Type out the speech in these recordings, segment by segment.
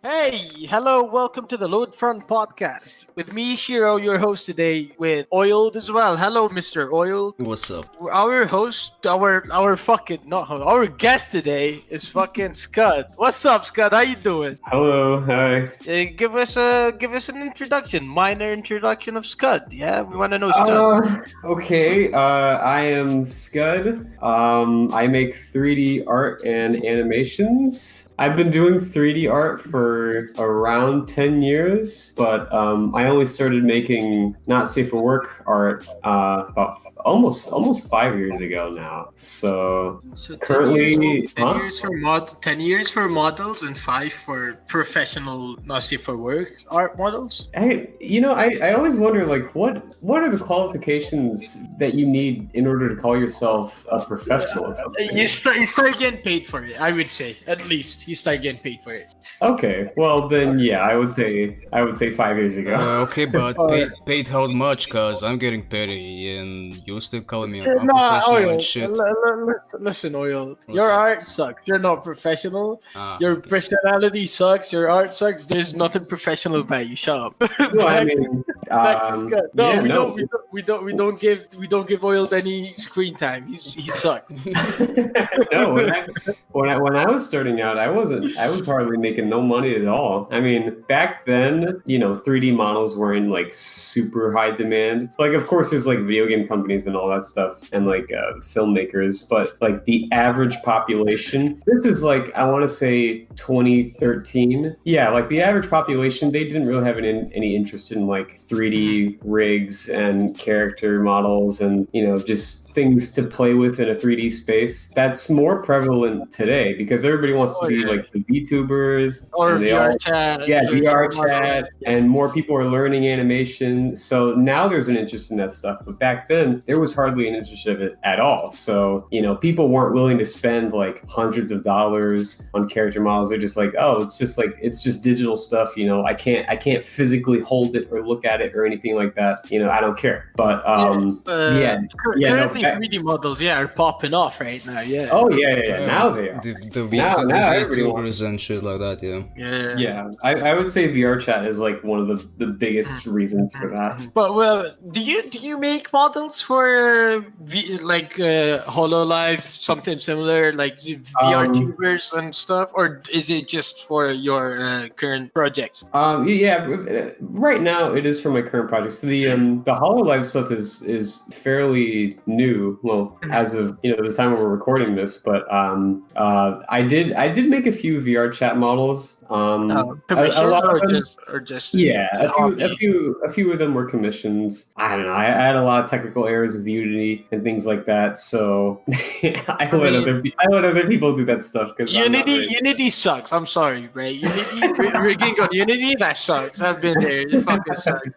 Hey, hello, welcome to the Lewd Front podcast. With me, Shiro, your host today, with Oiled as well. Hello, Mr. Oiled. What's up? Our host, our fucking not host, our guest today is fucking Scud. What's up, Scud? How you doing? Hello, hi. Give us an introduction, minor introduction of Scud. Yeah, we want to know Scud. Okay, I am Scud. I make 3D art and animations. I've been doing 3D art for around 10 years, but I only started making not safe for work art about almost 5 years ago now. So currently, 10 years for models and 5 for professional not safe for work art models. I always wonder, like, what are the qualifications that you need in order to call yourself a professional? You start getting paid for it, I would say. At least you start getting paid for it. Okay, well then, yeah, I would say 5 years ago. Okay, but paid how much? Cause I'm getting paid, and you still calling me No, unprofessional Oil. and shit. Listen, Oil. What's Your up? art sucks. You're not professional. Your Okay. personality sucks. Your art sucks. There's nothing professional about you. Shut up. Well, I mean, Back to Scott. No, yeah, we don't give Oil any screen time. He sucks. no. When I was starting out, I was hardly making no money at all. I mean, back then, 3D models were in like super high demand. Like, of course, there's like video game companies and all that stuff, and like filmmakers, but like the average population, this is like, I want to say 2013. Yeah, like the average population, they didn't really have any interest in like 3D rigs and character models and, just things to play with in a 3D space. That's more prevalent today because everybody wants to be like the VTubers Or and they VR chat. yeah, VR model. chat, and more people are learning animation. So now there's an interest in that stuff. But back then, there was hardly an interest of it at all. So, people weren't willing to spend like hundreds of dollars on character models. They're just like, oh, it's just digital stuff. I can't physically hold it or look at it or anything like that. I don't care. But Currently, 3D models, are popping off right now. Yeah. Oh yeah. Now they are. The Now everybody VTubers and shit like that, yeah. Yeah, I would say VR chat is like one of the biggest reasons for that. But do you make models for HoloLive, something similar, like VR tubers and stuff, or is it just for your current projects? Right now it is for my current projects. The HoloLive stuff is fairly new. Well, as of the time when we're recording this, but I did make a few VR chat models. Commissions or just yeah, a few of them were commissions. I don't know. I had a lot of technical errors with Unity and things like that, so I let other people do that stuff. Because Unity sucks. I'm sorry, right? Unity rigging on Unity, that sucks. I've been there. It fucking sucks.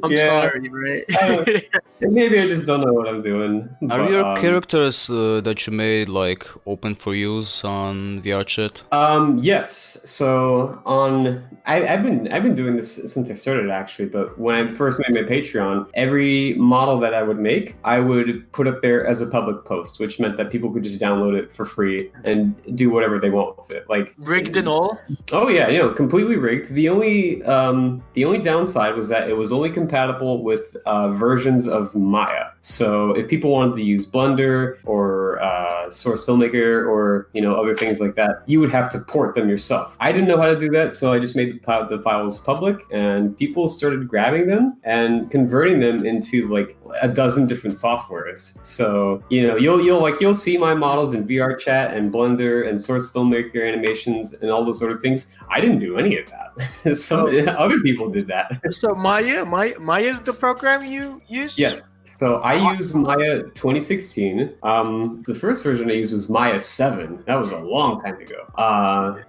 I'm sorry, right? Maybe I just don't know what I'm doing. Are your characters that you made like open for use on VR chat? Yes. So I've been doing this since I started actually, but when I first made my Patreon, every model that I would make, I would put up there as a public post, which meant that people could just download it for free and do whatever they want with it. Like rigged and all? Oh yeah, completely rigged. The only downside was that it was only compatible with versions of Maya. So if people wanted to use Blender or Source Filmmaker or other things like that, you would have to port them yourself. I didn't know how to do that, so I just made the files public, and people started grabbing them and converting them into like a dozen different softwares. So you'll see my models in VR chat and Blender and Source Filmmaker animations and all those sort of things. I didn't do any of that. Other people did that. So Maya is the program you use? Yes. So I use Maya 2016. The first version I used was Maya 7. That was a long time ago.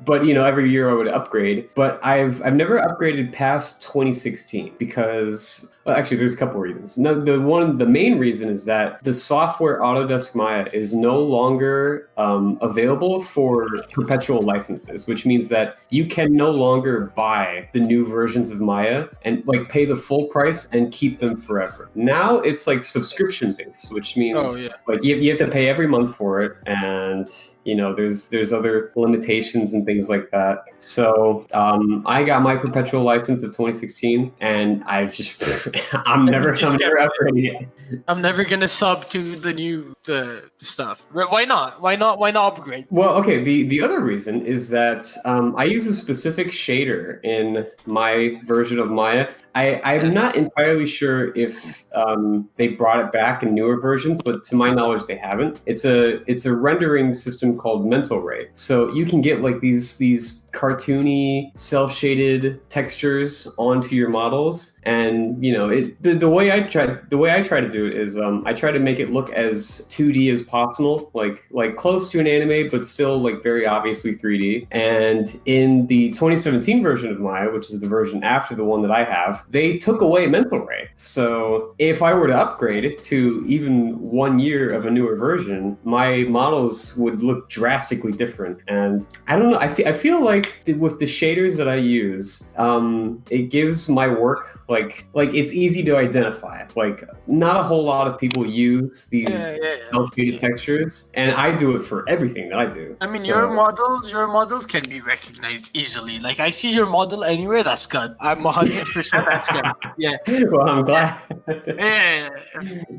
But every year I would upgrade. But I've never upgraded past 2016 because actually there's a couple reasons. No, the main reason is that the software Autodesk Maya is no longer available for perpetual licenses, which means that you can no longer buy the new versions of Maya and like pay the full price and keep them forever. Now it's like subscription based, which means like you have to pay every month for it, and there's other limitations and things like that. So I got my perpetual license of 2016, and I've just I'm never upgrading it. I'm never gonna sub to the stuff. Why not? Why not upgrade? Well, okay. The other reason is that I use a specific shader in my version of Maya. I'm not entirely sure if they brought it back in newer versions, but to my knowledge, they haven't. It's a rendering system called Mental Ray. So you can get like these cartoony, self-shaded textures onto your models, and the way I try to do it is I try to make it look as 2D as possible, like close to an anime, but still like very obviously 3D. And in the 2017 version of Maya, which is the version after the one that I have, they took away Mental Ray. So if I were to upgrade to even 1 year of a newer version, my models would look drastically different. And I don't know, I feel like with the shaders that I use, it gives my work like it's easy to identify. Like not a whole lot of people use these self-shaded textures, and I do it for everything that I do. I mean, your models can be recognized easily. Like I see your model anywhere, that's good. I'm 100% that's good. Yeah. Well, I'm glad. Yeah.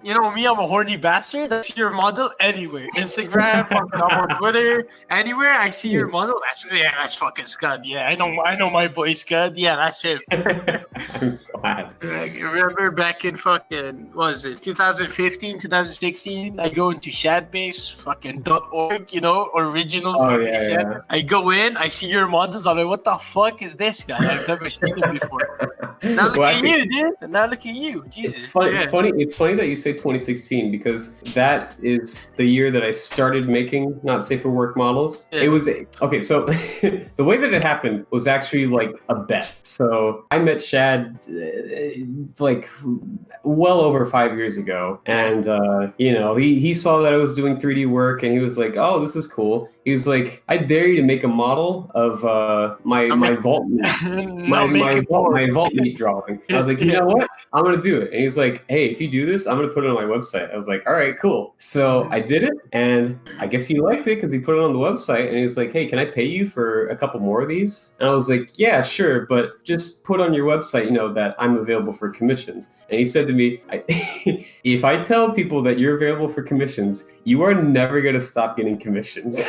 You know me, I'm a horny bastard. I see your model anywhere. Instagram, fucking I'm on Twitter, anywhere I see your model, that's fucking Scud. Yeah, I know my boy Scud. Yeah, that's him. I'm glad. I remember back in fucking, what was it, 2015, 2016, I go into Shadbase, fucking .org, original fucking Shad. Yeah. I go in, I see your models, I'm like, what the fuck is this guy? I've never seen him before. Now look at you, dude. Now look at you. Jesus. It's funny that you say 2016, because that is the year that I started making not safe for work models. Yeah. It was okay. So the way that it happened was actually like a bet. So I met Shad like well over 5 years ago, and he saw that I was doing 3D work, and he was like, "Oh, this is cool." He was like, "I dare you to make a model of my vault my vault meat drawing." I was like, "You know what? I'm gonna do it." And he's like, "Hey, if you do this, I'm gonna put it on my website." I was like, "All right, cool." So I did it, and I guess he liked it because he put it on the website, and he was like, "Hey, can I pay you for a couple more of these?" And I was like, "Yeah, sure, but just put on your website, that I'm available for commissions." And he said to me, "If I tell people that you're available for commissions, you are never gonna stop getting commissions."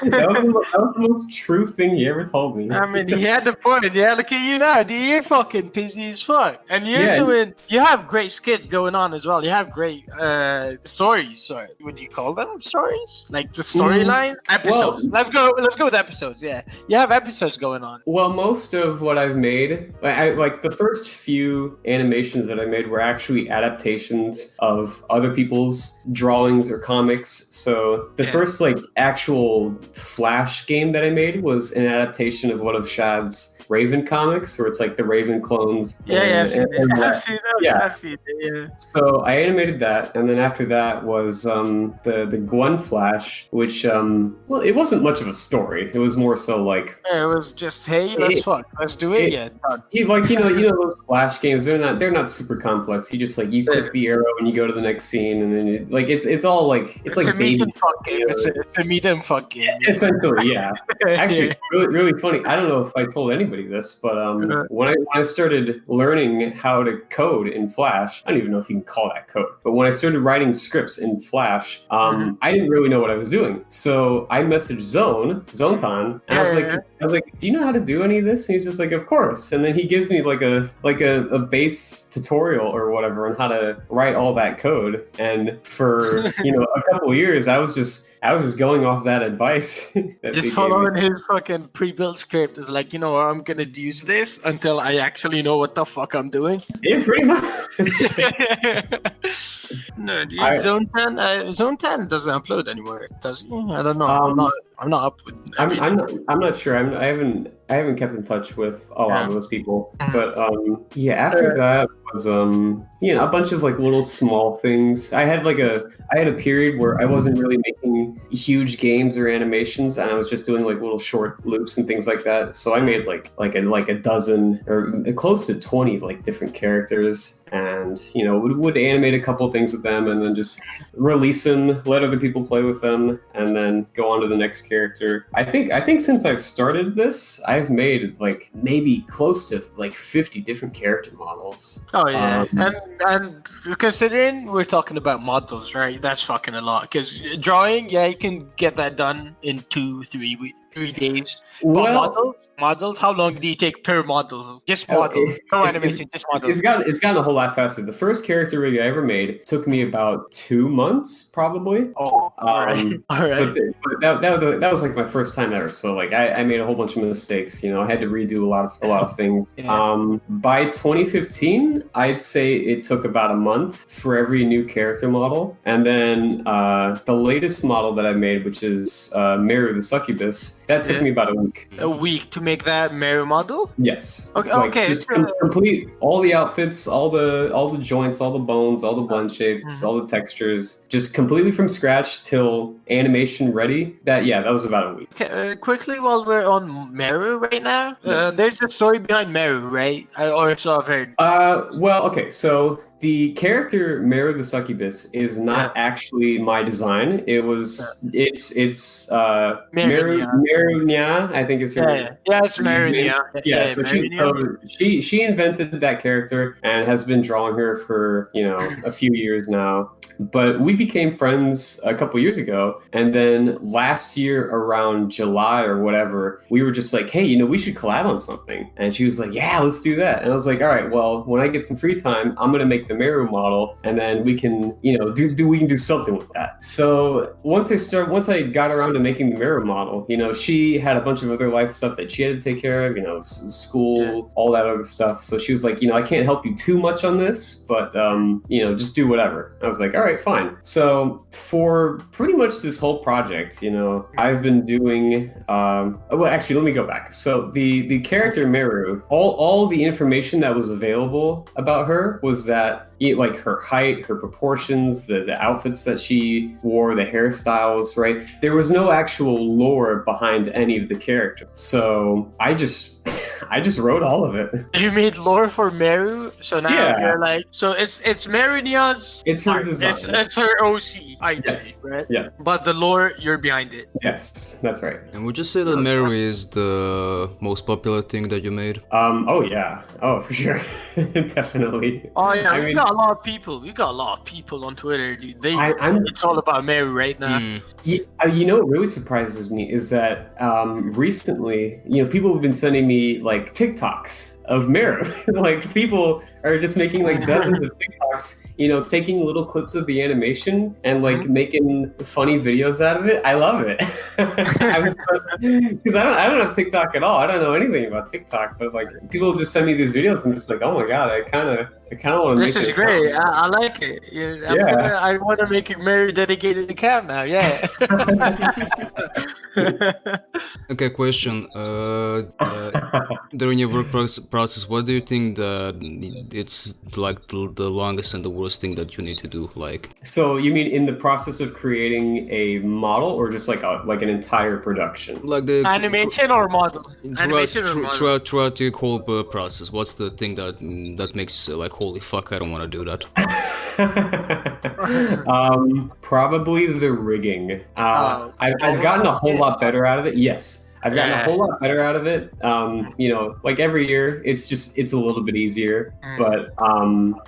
That was the most true thing he ever told me. I mean, he had the point. Yeah, look at you now, dude. You're fucking busy as fuck. And you have great skits going on as well. You have great stories. Or what do you call them? Stories? Like the storyline? Episodes. Well, let's go with episodes, yeah. You have episodes going on. Well, most of what I've made, like the first few animations that I made were actually adaptations of other people's drawings or comics. So the first like actual Flash game that I made was an adaptation of one of Shad's Raven comics, where it's like the Raven clones. I've seen it. Yeah. So I animated that, and then after that was the Gwen Flash, which it wasn't much of a story. It was more so like it was just, hey, let's do it. Like those Flash games, they're not super complex. You just like you click the arrow and you go to the next scene, and then it's all like it's like a meet and fuck game. It's a meet and fuck game. Essentially, yeah. Actually, really, really funny. I don't know if I told anybody this, but when I started learning how to code in Flash, I don't even know if you can call that code, but when I started writing scripts in Flash, I didn't really know what I was doing. So I messaged Zontan, and I was like, "Do you know how to do any of this?" And he's just like, "Of course." And then he gives me like a base tutorial or whatever on how to write all that code. And for a couple of years, I was just going off that advice. Just following his fucking pre-built script is like, I'm gonna use this until I actually know what the fuck I'm doing. Yeah, pretty much. No, dude, Zone 10 doesn't upload anymore, does he? I don't know. I'm not up with I'm everything. I'm not sure. I haven't kept in touch with a lot of those people. But yeah, after that was a bunch of like little small things. I had a period where I wasn't really making huge games or animations, and I was just doing like little short loops and things like that. So I made like a dozen or close to 20 like different characters, and would animate a couple things with them, and then just release them, let other people play with them, and then go on to the next character. I think since I've started this, I've made like maybe close to like 50 different character models. Oh yeah, and considering we're talking about models, right? That's fucking a lot. Because drawing, yeah, you can get that done in 3 days. But Well, models, how long do you take per model? Just model, no animation, just model. It's gotten a whole lot faster. The first character rig I ever made took me about 2 months, probably. Oh, all right. But that was like my first time ever. So like I made a whole bunch of mistakes. I had to redo a lot of things. Yeah. By 2015, I'd say it took about a month for every new character model, and then the latest model that I made, which is Meru the Succubus. That took me about a week. A week to make that Meru model? Yes. Okay. Like, Okay. just complete all the outfits, all the joints, all the bones, all the blend shapes, all the textures, just completely from scratch till animation ready. That was about a week. Okay, quickly while we're on Meru right now, Yes. there's a story behind Meru, right? Or so I've heard. Well, okay, so the character Meru the Succubus is not actually my design. It's Meru Nya, I think is her name. Yeah, it's Meru Nya. Yeah, so she invented that character and has been drawing her for a few years now. But we became friends a couple years ago, and then last year around July or whatever, we were just like, hey, we should collab on something. And she was like, yeah, let's do that. And I was like, all right, well, when I get some free time, I'm gonna make the Meru model, and then we can, we can do something with that. So once I got around to making the Meru model, she had a bunch of other life stuff that she had to take care of, school, all that other stuff. So she was like, I can't help you too much on this, but just do whatever. I was like, all right, fine. So for pretty much this whole project, I've been doing well, actually, let me go back. So the character Meru, all the information that was available about her was that like her height, her proportions, the outfits that she wore, the hairstyles, right? There was no actual lore behind any of the characters. So I just wrote all of it. You made lore for Meru, so now you're like, so it's Meru Nya's. It's her design. It's her OC, right? Yeah. But the lore, you're behind it. Yes, that's right. And would you say that Meru is the most popular thing that you made? Oh yeah. Oh, for sure. Definitely. Oh yeah, we got a lot of people. We got a lot of people on Twitter, dude. It's all about Meru right now. What really surprises me is that recently, people have been sending me like TikToks of Meru. Like people are just making like dozens of TikToks, taking little clips of the animation and like making funny videos out of it. I love it. Because I don't have TikTok at all. I don't know anything about TikTok, but like people just send me these videos. I'm just like, oh my god, I kind of want to. This is great. I like it. I want to make a Meru dedicated account now. Yeah. Okay, question. During your work process, what do you think that it's like the longest and the worst thing that you need to do? Like, so you mean in the process of creating a model, or just like an entire production? Like the animation or model? Throughout the whole process, what's the thing that makes like, holy fuck, I don't want to do that? Probably the rigging. I've gotten a whole lot better out of it. Yes. I've gotten a whole lot better out of it. Like every year, it's a little bit easier. But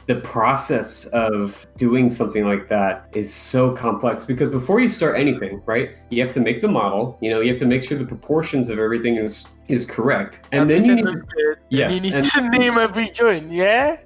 the process of doing something like that is so complex, because before you start anything, right, you have to make the model. You have to make sure the proportions of everything is correct, and then you need to name every joint. Yeah.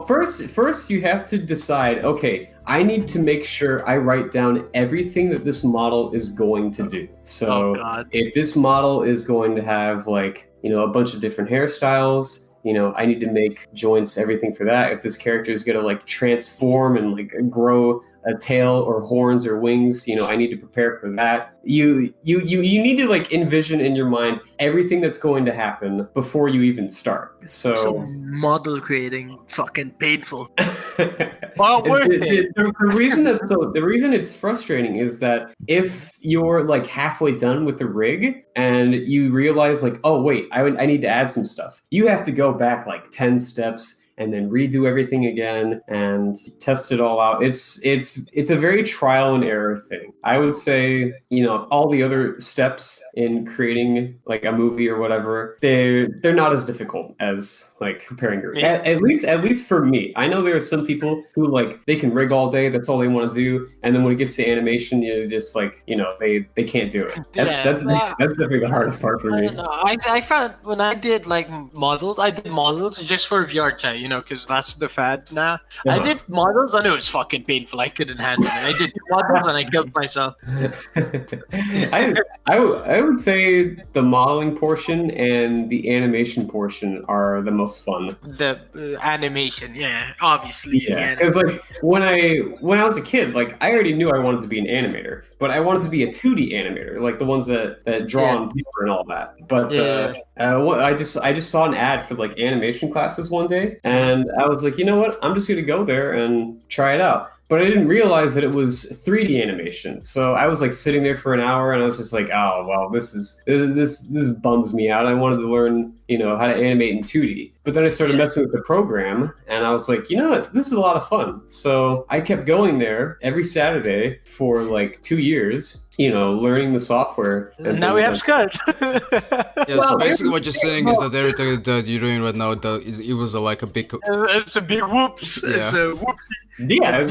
First you have to decide. Okay, I need to make sure I write down everything that this model is going to do. So if this model is going to have like, a bunch of different hairstyles, I need to make joints, everything for that. If this character is going to like transform and like grow a tail or horns or wings, I need to prepare for that. You need to like envision in your mind everything that's going to happen before you even start. So model creating fucking painful. Well, worth it. The reason it's frustrating is that if you're like halfway done with the rig and you realize like, oh wait, I need to add some stuff, you have to go back like 10 steps and then redo everything again and test it all out. It's a very trial and error thing. I would say, all the other steps in creating like a movie or whatever, they're not as difficult as like preparing your at least for me. I know there are some people who like they can rig all day, that's all they want to do, and then when it gets to animation, just like they can't do it. That's definitely the hardest part for me. I found when I did like models, I did models just for VR chat, because that's the fad now. I did models and it was fucking painful. I couldn't handle it. I did models and I killed myself. I would say the modeling portion and the animation portion are the most fun. The animation, yeah, obviously. Yeah, because like when I was a kid, like I already knew I wanted to be an animator, but I wanted to be a 2D animator, like the ones that draw on paper and all that. But I just saw an ad for like animation classes one day, and I was like, you know what? I'm just gonna go there and try it out. But I didn't realize that it was 3D animation. So I was like sitting there for an hour and I was just like, oh, well, this bums me out. I wanted to learn, how to animate in 2D. But then I started messing with the program and I was like, you know what? This is a lot of fun. So I kept going there every Saturday for like 2 years, learning the software. And now we have Scud. So basically what you're saying is that everything that you're doing right now, it was like a big... it's a big whoops. Yeah. It's a whoopsie. Yeah,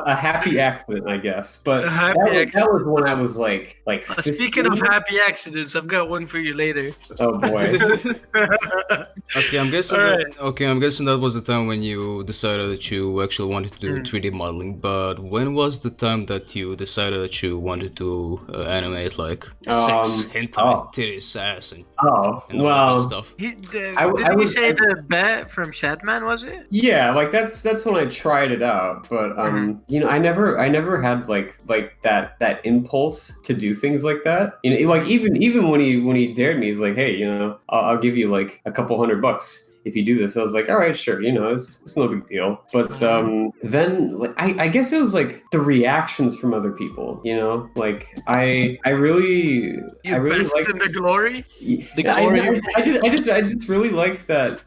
a happy accident, I guess. But that was when I was like 15. Speaking of happy accidents, I've got one for you later. Oh boy. Okay, I'm guessing. I'm guessing that was the time when you decided that you actually wanted to do 3D modeling. But when was the time that you decided that you wanted to animate like sex, hentai, titties, ass, and all that stuff? Did you say the bet from Shadman? Was it? Yeah, like that's when I tried it out. But I never had like that impulse to do things like that. Like even when he dared me, he's like, hey, I'll give you like a couple $100 if you do this. I was like, all right, sure, it's no big deal. But then like, I guess it was like the reactions from other people, like I really liked in the glory. I just really liked that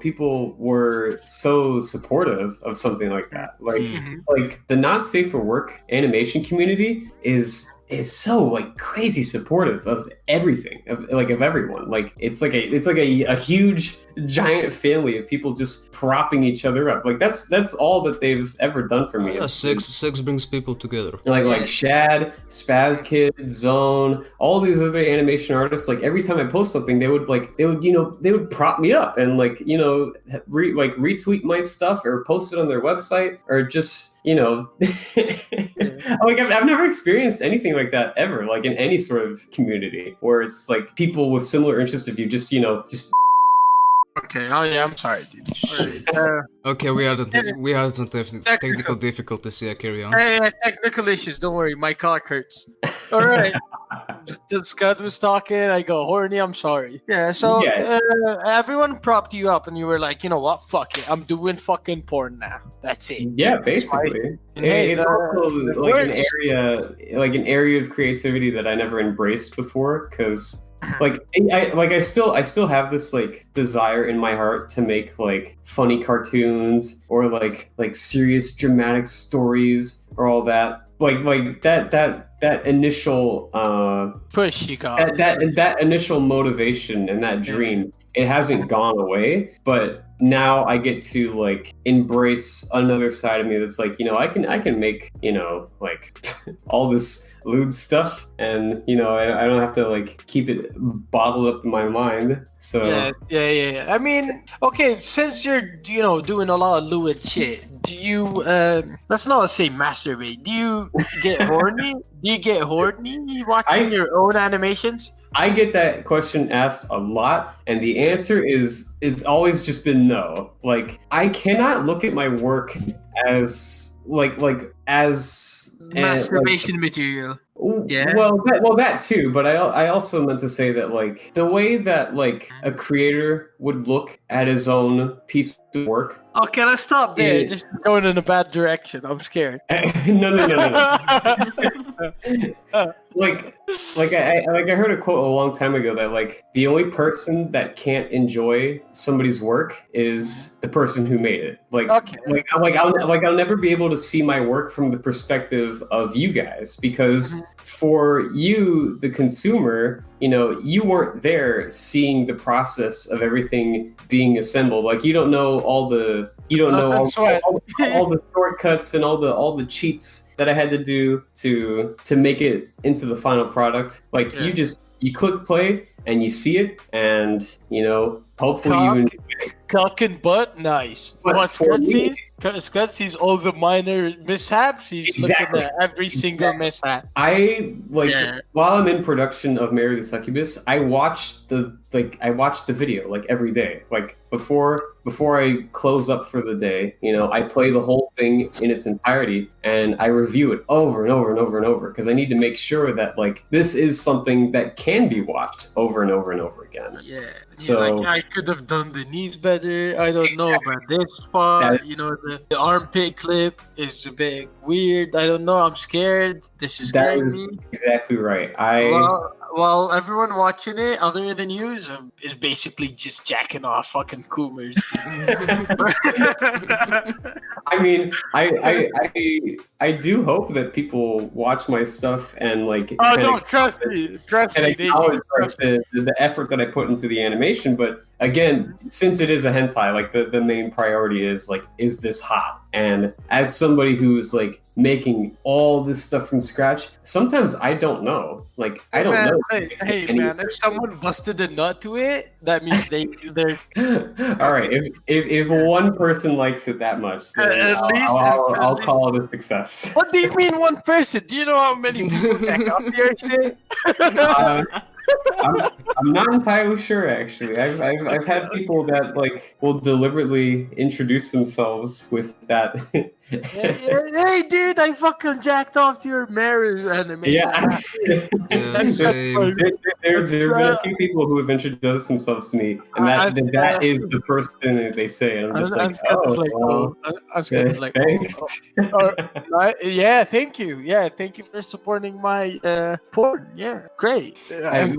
people were so supportive of something like that. Like the Not Safe for Work animation community is so like crazy supportive of everything, of everyone. Like it's like a huge giant family of people just propping each other up. Like that's all that they've ever done for me. Yeah, sex brings people together. Like Shad, Spaz Kid, Zone, all these other animation artists. Like every time I post something, they would prop me up and retweet my stuff or post it on their website or just like I've never experienced anything like that ever, like in any sort of community where it's like people with similar interests of you just Okay. Oh yeah, I'm sorry, dude. Right. Okay, we had some technical difficulties. Yeah, carry on. Hey, technical issues. Don't worry, my cock hurts. All right. Scud was talking. I go horny. I'm sorry. Yeah. So everyone propped you up, and you were like, you know what? Fuck it. I'm doing fucking porn now. That's it. Yeah, basically. It's also like an area of creativity that I never embraced before, because I still have this like desire in my heart to make like funny cartoons or like serious dramatic stories or all that. Like that initial push you got. That initial motivation and that dream, it hasn't gone away, but now I get to like embrace another side of me that's like, I can make, like all this lewd stuff, and I don't have to like keep it bottled up in my mind. So yeah. I mean, okay, since you're doing a lot of lewd shit, do you let's not say masturbate? Do you get horny? Do you get horny watching your own animations? I get that question asked a lot, and the answer is it's always just been no. Like I cannot look at my work as as masturbation material. Yeah. Well, that too, but I also meant to say that like the way that like a creator would look at his own piece of work. Okay, let's stop there. Just going in a bad direction. I'm scared. No. like I heard a quote a long time ago that like the only person that can't enjoy somebody's work is the person who made it. Like I'll never be able to see my work from the perspective of you guys because for you, the consumer, you know, you weren't there seeing the process of everything being assembled. Like you don't know all the all the shortcuts and all the cheats that I had to do to make it into the final product. Like you click play and you see it, and you know, hopefully you enjoy it. Cock and butt, nice. But what Scud sees all the minor mishaps. He's looking at every single mishap. I while I'm in production of Mary the Succubus, I watch the video like every day. Like before I close up for the day, you know, I play the whole thing in its entirety and I review it over and over and over and over because I need to make sure that like this is something that can be watched over and over and over again. Yeah. So like, I could have done the knees better. I don't know about this part. You know, the armpit clip is a bit weird. I don't know. I'm scared. This is scaring me. Exactly right. Well, everyone watching it, other than you, is basically just jacking off fucking Coomers. I mean, I do hope that people watch my stuff and like. Oh no! Trust me. And acknowledge the effort that I put into the animation, but again, since it is a hentai, like the main priority is like, is this hot? And as somebody who's like making all this stuff from scratch, sometimes I don't know. Like I don't know. Hey man, if someone busted a nut to it, that means they're. All right, if one person likes it that much, then I'll call it a success. What do you mean one person? Do you know how many people check out your shit? I'm not entirely sure actually. I've had people that like will deliberately introduce themselves with that. Hey dude, I fucking jacked off to your marriage animation. Yeah. There's been a few people who have introduced themselves to me, and that is the first thing that they say. And I'm just thanks. Yeah, thank you. Yeah, thank you for supporting my porn. Yeah, great. I am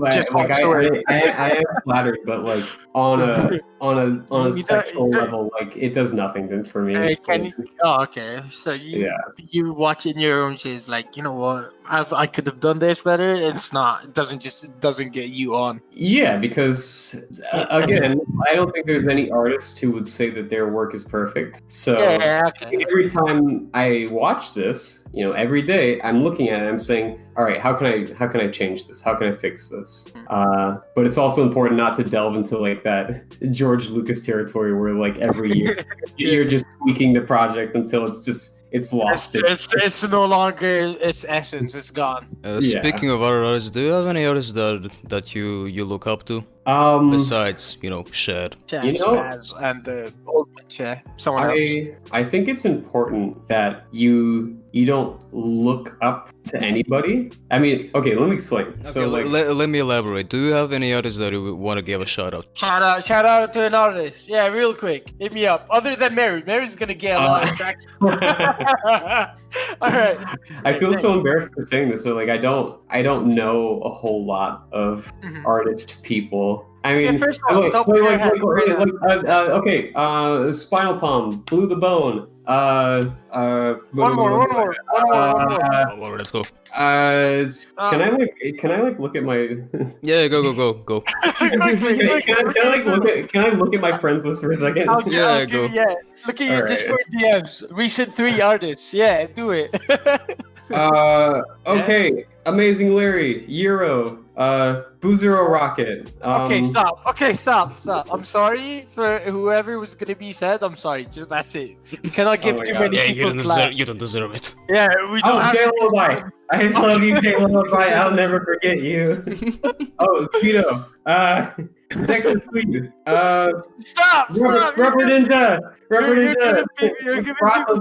flattered, but like on a sexual level, like it does nothing for me. Hey, okay. So you watching your own shit is like, you know what? I could have done this better. It's not. It doesn't get you on. Yeah, because again, I don't think there's any artist who would say that their work is perfect. So every time I watch this, you know, every day I'm looking at it, I'm saying, all right, how can I change this? How can I fix this? But it's also important not to delve into like that George Lucas territory where like every year you're just tweaking the project until it's lost. It's no longer its essence. It's gone. Speaking of other artists, do you have any artists that you look up to? Besides, you know, Shad. You know, and the old someone else. I think it's important that you don't look up to anybody. I mean, okay, let me explain. Okay, so like, let me elaborate. Do you have any artists that you want to give a shout out? Shout out to an artist. Yeah, real quick. Hit me up. Other than Mary. Mary's gonna get a lot of traction. All right. I feel so embarrassed for saying this, but like I don't know a whole lot of artist people. I mean, first of all, okay, Spinal Palm, Blue the Bone. One more. Let's go. Can I look at my? Yeah, go. Can I look at my friends list for a second? Go. Look at your Discord DMs. Recent 3 artists. Yeah, do it. Okay. Amazing Larry, Euro, Boozero Rocket. Okay, stop. Okay, stop. I'm sorry for whoever was gonna be said. I'm sorry. Just that's it. We cannot give too many people you don't deserve it. Yeah, we don't have Jay Lullaby. I love you, Jay Lullaby. I'll never forget you. Speedo. Texas Tweed. Stop! Rubber Ninja. You're giving people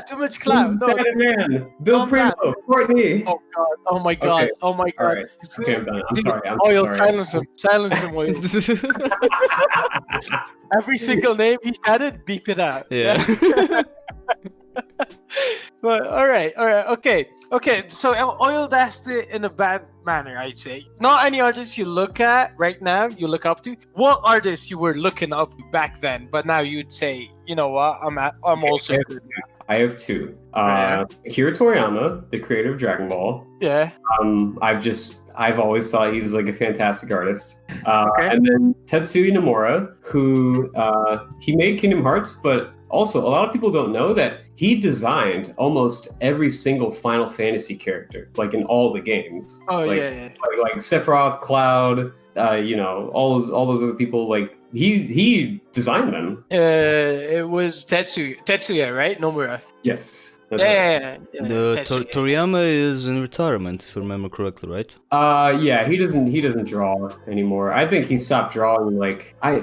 too much clap. No. Man. Bill Primo. Courtney. Oh God. Oh my God. Okay. Oh my God. Right. Okay, I'm done. I'm sorry. Oil, sorry. silence him, Oil. Every single name he added, beep it out. Yeah. But all right, okay. So Oil dashed it in a bad manner, I'd say. Not any artists you look at right now, you look up to. What artists you were looking up to back then, but now you'd say, you know what, I'm also good. I have two. Akira Toriyama, the creator of Dragon Ball. Yeah. I've always thought he's like a fantastic artist. And then Tetsuya Nomura, who he made Kingdom Hearts, but also a lot of people don't know that he designed almost every single Final Fantasy character, like in all the games. Oh, like, yeah. Like Sephiroth, Cloud, all those other people. Like he designed them. It was Tetsuya, right? Nomura. Yes. Yeah. Toriyama is in retirement, if I remember correctly, right? Yeah, he doesn't draw anymore. I think he stopped drawing like I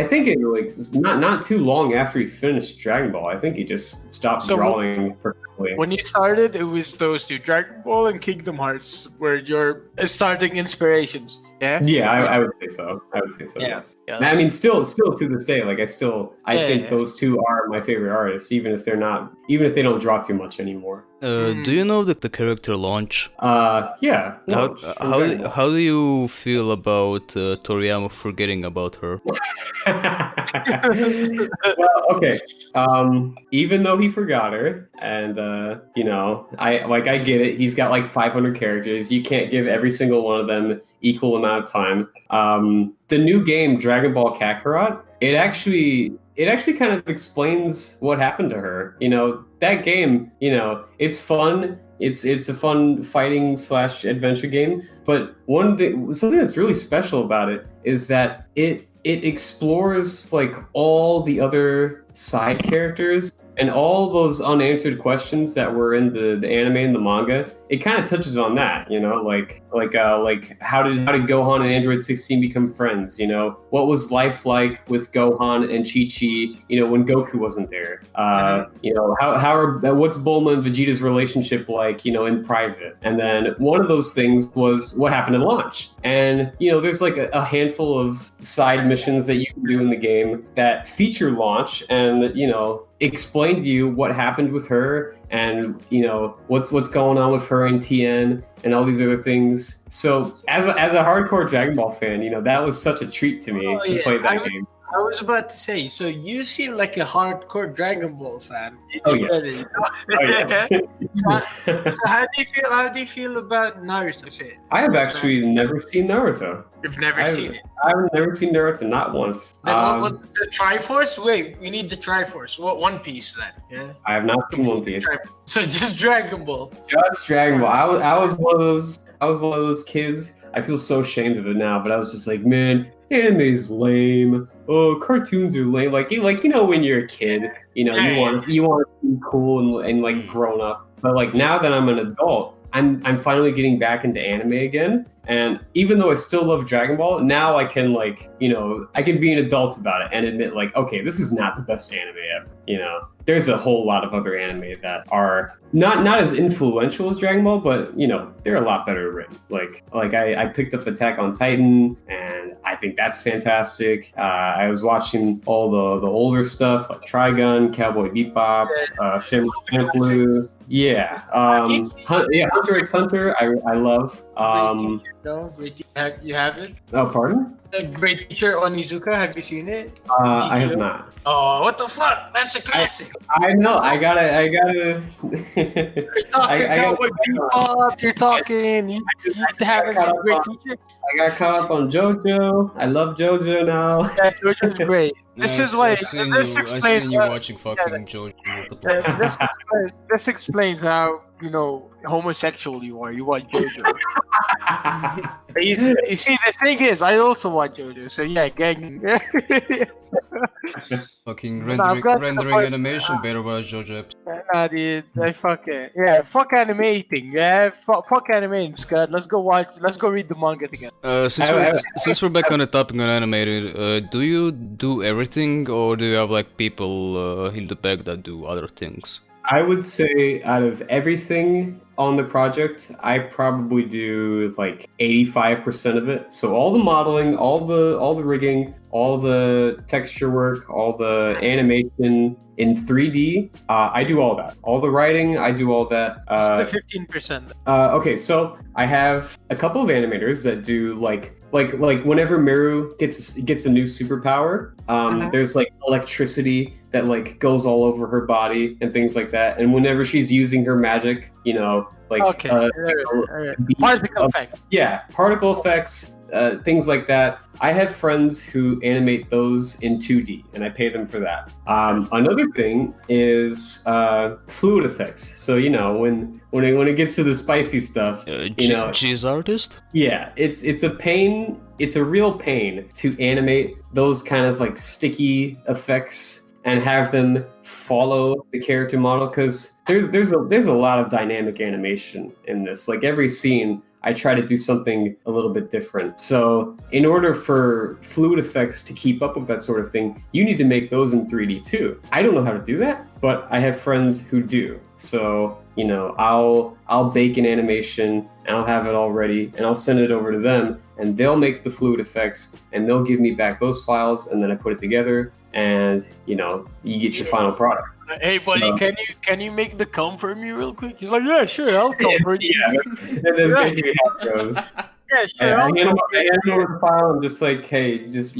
think it like not too long after he finished Dragon Ball. I think he just stopped drawing perfectly. When you started, it was those two, Dragon Ball and Kingdom Hearts, were your starting inspirations. Yeah. Yeah, I would say so. Yes. Yeah, I mean, still to this day, like I think those two are my favorite artists, even if they don't draw too much anymore. Do you know the character Launch? Yeah. Launch. How do you feel about Toriyama forgetting about her? Well, okay. Even though he forgot her, and I get it. He's got like 500 characters. You can't give every single one of them equal amount of time. The new game Dragon Ball Kakarot, it actually kind of explains what happened to her. That game, it's fun. It's a fun fighting / adventure game. But something that's really special about it is that it explores like all the other side characters and all those unanswered questions that were in the anime and the manga. It kind of touches on that, like how did Gohan and Android 16 become friends? What was life like with Gohan and Chi-Chi? When Goku wasn't there. What's Bulma and Vegeta's relationship like? In private. And then one of those things was what happened in Launch. And there's like a handful of side missions that you can do in the game that feature Launch and explain to you what happened with her and what's going on with her and Tien and all these other things. So as a hardcore Dragon Ball fan, that was such a treat to me to play that game. I was about to say, so you seem like a hardcore Dragon Ball fan. Yes. So how do you feel about Naruto fan? I have actually never seen Naruto. You've never seen it? I've never seen Naruto, not once. Then what the Triforce? Wait, we need the Triforce. What One Piece then? Yeah. I have not seen One Piece. So just Dragon Ball. Just Dragon Ball. I was one of those kids. I feel so ashamed of it now, but I was just like, man, anime's lame. Oh, cartoons are lame. Like when you're a kid, you want to be cool and like grown up. But like now that I'm an adult, I'm finally getting back into anime again. And even though I still love Dragon Ball, now I can I can be an adult about it and admit like, okay, this is not the best anime ever. There's a whole lot of other anime that are not as influential as Dragon Ball, but they're a lot better written. Like I picked up Attack on Titan, and I think that's fantastic. I was watching all the older stuff like Trigun, Cowboy Bebop, Samurai Champloo. Yeah. Hunter x Hunter, I love. You haven't? Oh, pardon? The Great Teacher Onizuka, have you seen it? I have not. Oh, what the fuck? That's a classic. I know. I gotta. You're talking Cowboy Bebop. You're talking. You haven't seen Great Teacher. I got caught up on JoJo. I love JoJo now. Yeah, JoJo's great. This is why. This explains. You watching fucking JoJo. This explains how homosexual you are. You want JoJo. you see, the thing is, I also want JoJo. So yeah, gang. Fucking rendering animation better watch JoJo. Nah, dude, fuck it. Yeah, fuck animating. Yeah, fuck animating, Scud. Let's go read the manga together. Since we're back on the topic on animated, do you do everything, or do you have like people in the back that do other things? I would say out of everything on the project, I probably do like 85% of it. So all the modeling, all the rigging, all the texture work, all the animation in 3D, I do all that. All the writing, I do all that. What's the 15%? Okay, so I have a couple of animators that do like whenever Miru gets a new superpower, there's like electricity that like goes all over her body and things like that. And whenever she's using her magic, particle effects. Yeah, particle effects, things like that. I have friends who animate those in 2D, and I pay them for that. Another thing is fluid effects. So when it gets to the spicy stuff, cheese artist. Yeah, it's a pain. It's a real pain to animate those kind of like sticky effects and have them follow the character model, because there's a lot of dynamic animation in this. Like every scene, I try to do something a little bit different. So in order for fluid effects to keep up with that sort of thing, you need to make those in 3D too. I don't know how to do that, but I have friends who do. So I'll bake an animation and I'll have it all ready and I'll send it over to them and they'll make the fluid effects and they'll give me back those files and then I put it together and you get your final product. Hey buddy, so, can you make the cum for me real quick? He's like, yeah, sure, I'll come for you. Yeah, and then basically how it goes. Yeah, sure. I hand over the file. I'm just like, hey, just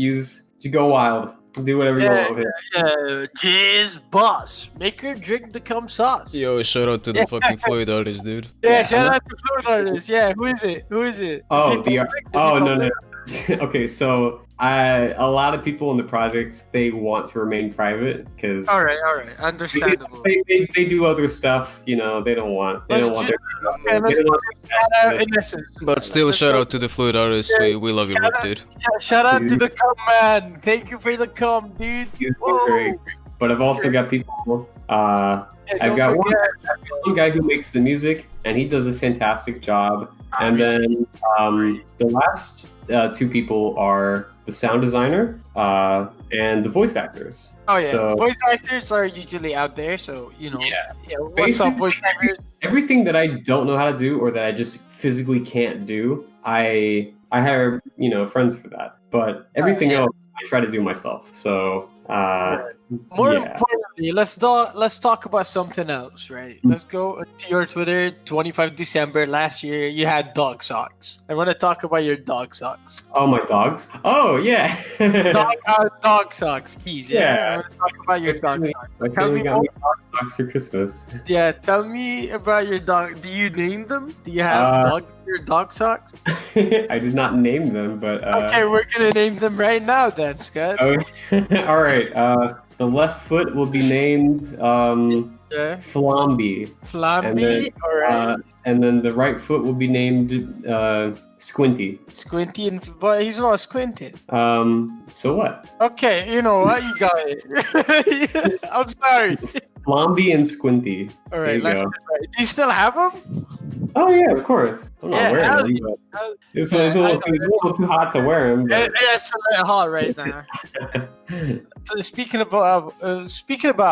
go wild, do whatever you want with it. Yeah, jizz boss, make her drink the cum sauce. Yo, shout out to the fucking Floyd artist, dude. Yeah, shout out to Floyd artist. Yeah, who is it? No. Okay, so a lot of people in the project, they want to remain private because all right, understandable. They do other stuff, they don't want their but still, shout out to the Fluid artist. We love your work, dude. Shout out to the cum man. Thank you for the cum, dude. Great. But I've also got people. I've got one guy who makes the music, and he does a fantastic job. And then the last two people are the sound designer and the voice actors. Oh yeah, so, voice actors are usually out there, so Yeah, what's up, voice actors? Everything that I don't know how to do or that I just physically can't do, I hire friends for that. But everything else, I try to do myself. So. More importantly, let's talk about something else, right? Let's go to your Twitter. 25 December last year, you had dog socks. I want to talk about your dog socks. Oh, my dogs? Oh, yeah. dog socks, please. Yeah. I want to talk about your dog socks. Tell me dog socks for Christmas. Yeah, tell me about your dog. Do you name them? Do you have your dog socks? I did not name them, but okay, we're gonna name them right now, then, Scott. All right. The left foot will be named Flamby. Flamby, all right. And then the right foot will be named Squinty. Squinty, but he's not squinted. So what? Okay, you know what? You got it. I'm sorry. Flamby and Squinty. All right, left and right. Do you still have them? Oh yeah, of course. I'm not wearing them, but it's a little too hot to wear them. But... Yeah, it's a little hot right now. So speaking about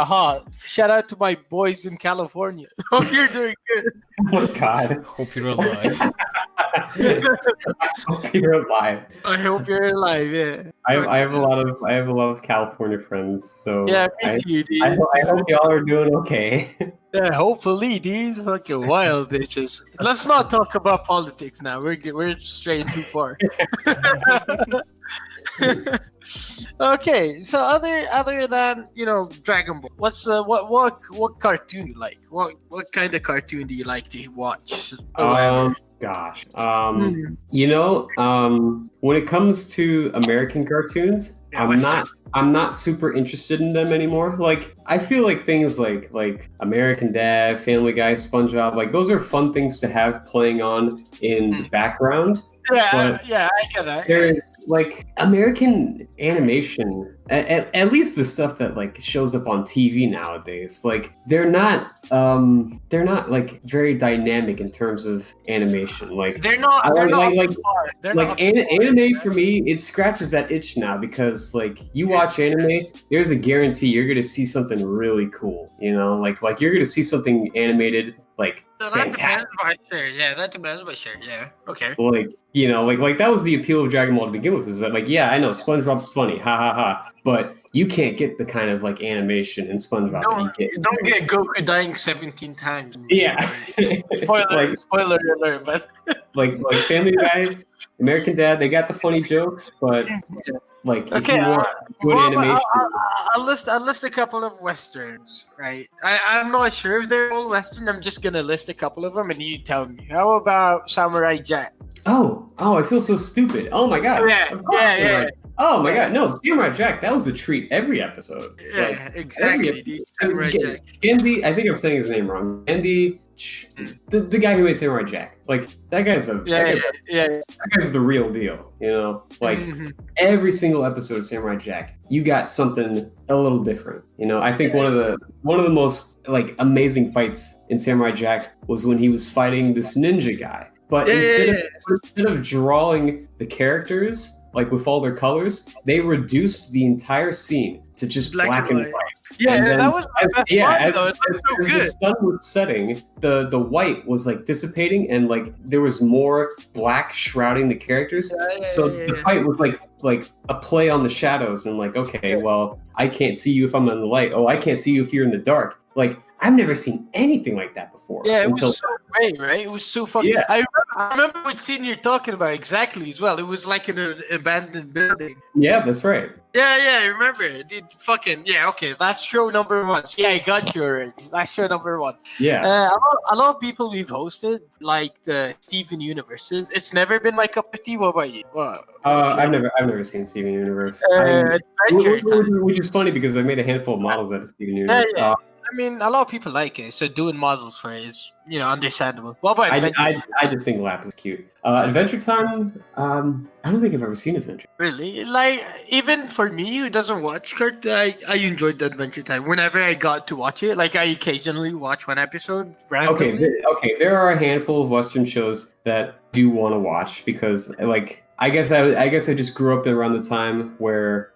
hot, shout out to my boys in California. Hope you're doing good. Oh God. Hope you're alive. I hope you're alive. I hope you're alive. Yeah. I have a lot of California friends. So yeah, me too, dude. I hope y'all are doing okay. Yeah, hopefully, dude. Fucking wild bitches. Let's not talk about politics now. We're straying too far. Okay, so other than Dragon Ball, what's what cartoon you like? What kind of cartoon do you like to watch? Gosh, when it comes to American cartoons, I'm I'm not super interested in them anymore. Like, I feel like things like American Dad, Family Guy, SpongeBob, like those are fun things to have playing on in the background. Yeah, I get that. There's like American animation, at least the stuff that like shows up on TV nowadays. Like they're not like very dynamic in terms of animation. Like anime for me, it scratches that itch now because like you watch anime, there's a guarantee you're gonna see something really cool. You know, like you're gonna see something animated. Like fantastic. That depends by sure. Yeah. Okay. Like, you know, like that was the appeal of Dragon Ball to begin with. Is that like, yeah, I know SpongeBob's funny, ha ha ha, but you can't get the kind of like animation in SpongeBob. Don't get Goku dying 17 times. Yeah. Spoiler alert, but like Family Guy, American Dad, they got the funny jokes, but like if you want good animation. I'll list a couple of westerns, right? I'm not sure if they're all western. I'm just gonna list a couple of them, and you tell me. How about Samurai Jack? Oh, I feel so stupid. Oh my god. Yeah. Oh my god, no, Samurai Jack, that was the treat every episode. Yeah, exactly. Samurai Jack. Andy, I think I'm saying his name wrong. Andy, the guy who made Samurai Jack. Like that guy's that guy's the real deal, you know? Like every single episode of Samurai Jack, you got something a little different. You know, I think one of the most like amazing fights in Samurai Jack was when he was fighting this ninja guy. But instead of drawing the characters like with all their colors, they reduced the entire scene to just black and white. Yeah, and that was my best part, though. It was so good. The sun was setting, the white was like dissipating, and like there was more black shrouding the characters. The fight was like a play on the shadows, and like, okay, well, I can't see you if I'm in the light. Oh, I can't see you if you're in the dark. Like, I've never seen anything like that before. Yeah, it was so great, right? It was so fucking. Yeah. I remember what scene you're talking about exactly as well. It was like in an abandoned building. Yeah, that's right. Yeah, I remember. Okay, that's show number one. Yeah, I got you already. That's show number one. Yeah. A lot of people we've hosted, like the Steven Universe. It's never been my cup of tea. What about you? I've never seen Steven Universe. Which is funny because I made a handful of models out of Steven Universe. Yeah. I mean, a lot of people like it, so doing models for it is, understandable. What about Adventure? I just think Lap is cute. Adventure Time, I don't think I've ever seen Adventure. Really? Like, even for me, who doesn't watch Kurt, I enjoyed the Adventure Time. Whenever I got to watch it, like, I occasionally watch one episode randomly. Okay, there are a handful of Western shows that do want to watch because, like, I guess I just grew up around the time where,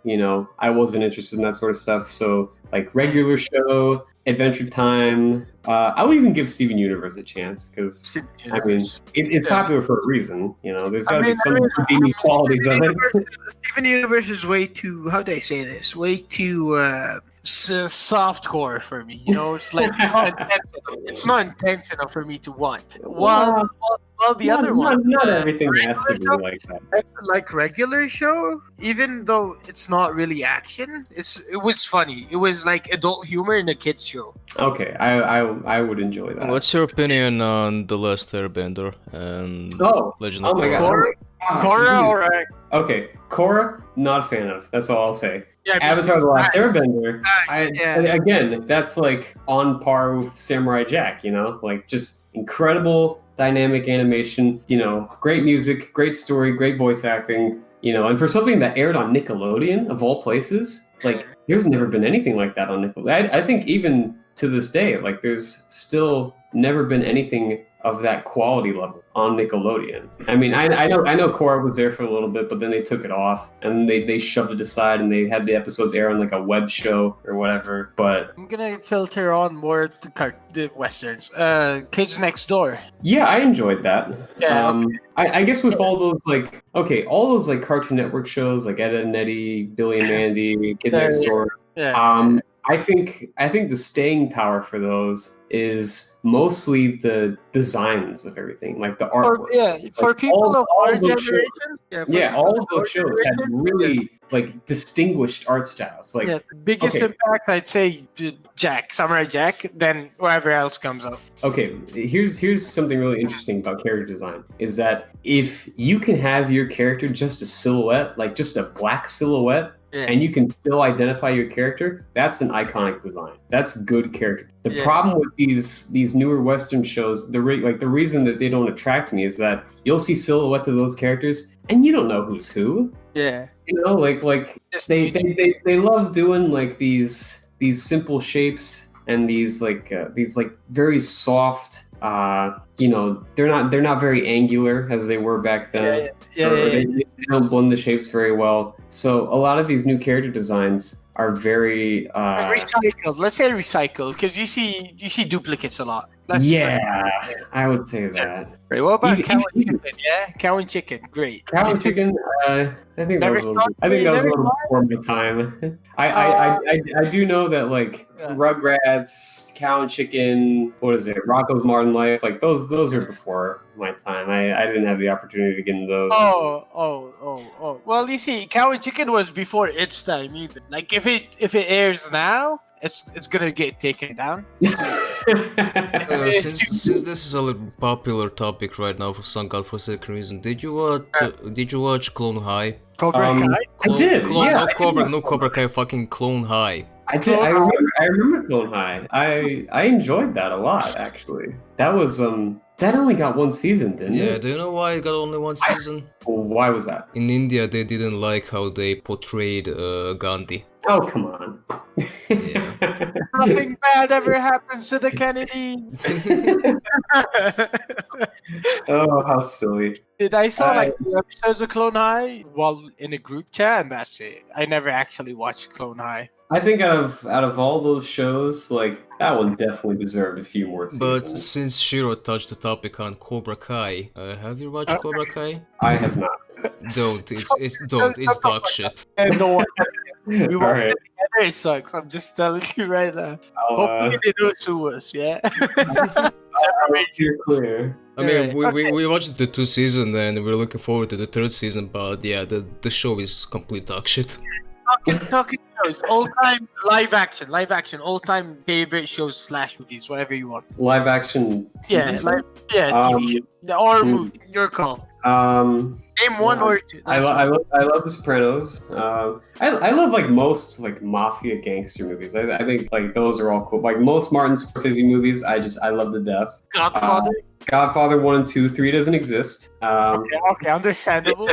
I wasn't interested in that sort of stuff. So, like, regular show, Adventure Time. I would even give Steven Universe a chance because I mean it's popular for a reason. There's got to be some redeeming qualities of it. Steven Universe is way too. How do I say this? Way too softcore for me. It's like it's not intense enough for me to watch. While the other one, not everything has to be like that. Like regular show, even though it's not really action, it was funny. It was like adult humor in a kids show. Okay, I would enjoy that. What's your opinion on The Last Airbender and Legend of Korra? Korra, alright. Okay, Korra, not a fan of. That's all I'll say. Yeah, Avatar: The Last Airbender. Again, that's like on par with Samurai Jack. Like just incredible dynamic animation. Great music, great story, great voice acting. And for something that aired on Nickelodeon of all places, like there's never been anything like that on Nickelodeon. I think even to this day, like there's still never been anything of that quality level on Nickelodeon. I mean, I know Korra was there for a little bit, but then they took it off and they shoved it aside and they had the episodes air on like a web show or whatever. But I'm gonna filter on more the westerns. Kids Next Door. Yeah, I enjoyed that. Yeah. Okay. I guess with all those all those like Cartoon Network shows like Ed, Edd and Eddy, Billy and Mandy, Kids Next Door. Yeah. I think the staying power for those is mostly the designs of everything, like the artwork. For people of our generation. All of those shows had really like distinguished art styles. Like the biggest impact, I'd say, Samurai Jack, then whatever else comes up. Okay, here's something really interesting about character design is that if you can have your character just a silhouette, like just a black silhouette, and you can still identify your character, that's an iconic design. That's good character. The problem with these newer Western shows, the reason that they don't attract me is that you'll see silhouettes of those characters and you don't know who's who. Yeah. You know, they love doing like these simple shapes and these very soft. You know, they're not very angular as they were back then. They don't blend the shapes very well. So a lot of these new character designs are very recycled. Let's say recycled, because you see duplicates a lot. I would say that. Right. What about cow and chicken? Yeah, cow and chicken. Great. Cow and chicken. I think that was a little before my time. I do know that like Rugrats, Cow and Chicken. What is it? Rocko's Modern Life. Like those are before my time. I didn't have the opportunity to get into those. Oh. Well, you see, Cow and Chicken was before its time even. Like if it airs now, it's gonna get taken down. Since this is a little popular topic right now for some godforsaken reason, did you watch Clone High? Cobra Kai? I did. No Cobra Kai, fucking Clone High. I did. I remember Clone High. I enjoyed that a lot actually. That was that only got one season, didn't it? Yeah, do you know why it got only one season? Why was that? In India, they didn't like how they portrayed Gandhi. Oh, come on. Yeah. Nothing bad ever happens to the Kennedy. Oh, how silly. I saw like 2 episodes of Clone High while in a group chat, and that's it. I never actually watched Clone High. I think out of all those shows, like that one definitely deserved a few more seasons. But since Shiro touched the topic on Cobra Kai, have you watched Cobra Kai? I have not. Don't. It's dog shit. We won't get together, it sucks. I'm just telling you right now. Hopefully they don't sue us, yeah? I'll make you clear. I mean, we watched the 2 seasons and we're looking forward to the 3rd season, but yeah, the show is complete dog shit. Talking shows, all-time live action, all-time favorite shows / movies, whatever you want. Live action TV show? TV show. Or movie, your call. Name one or two. I love The Sopranos. I love like most like mafia gangster movies. I think like those are all cool. Like most Martin Scorsese movies, I love to death. Godfather. Godfather 1 and 2, 3 doesn't exist. Okay, understandable.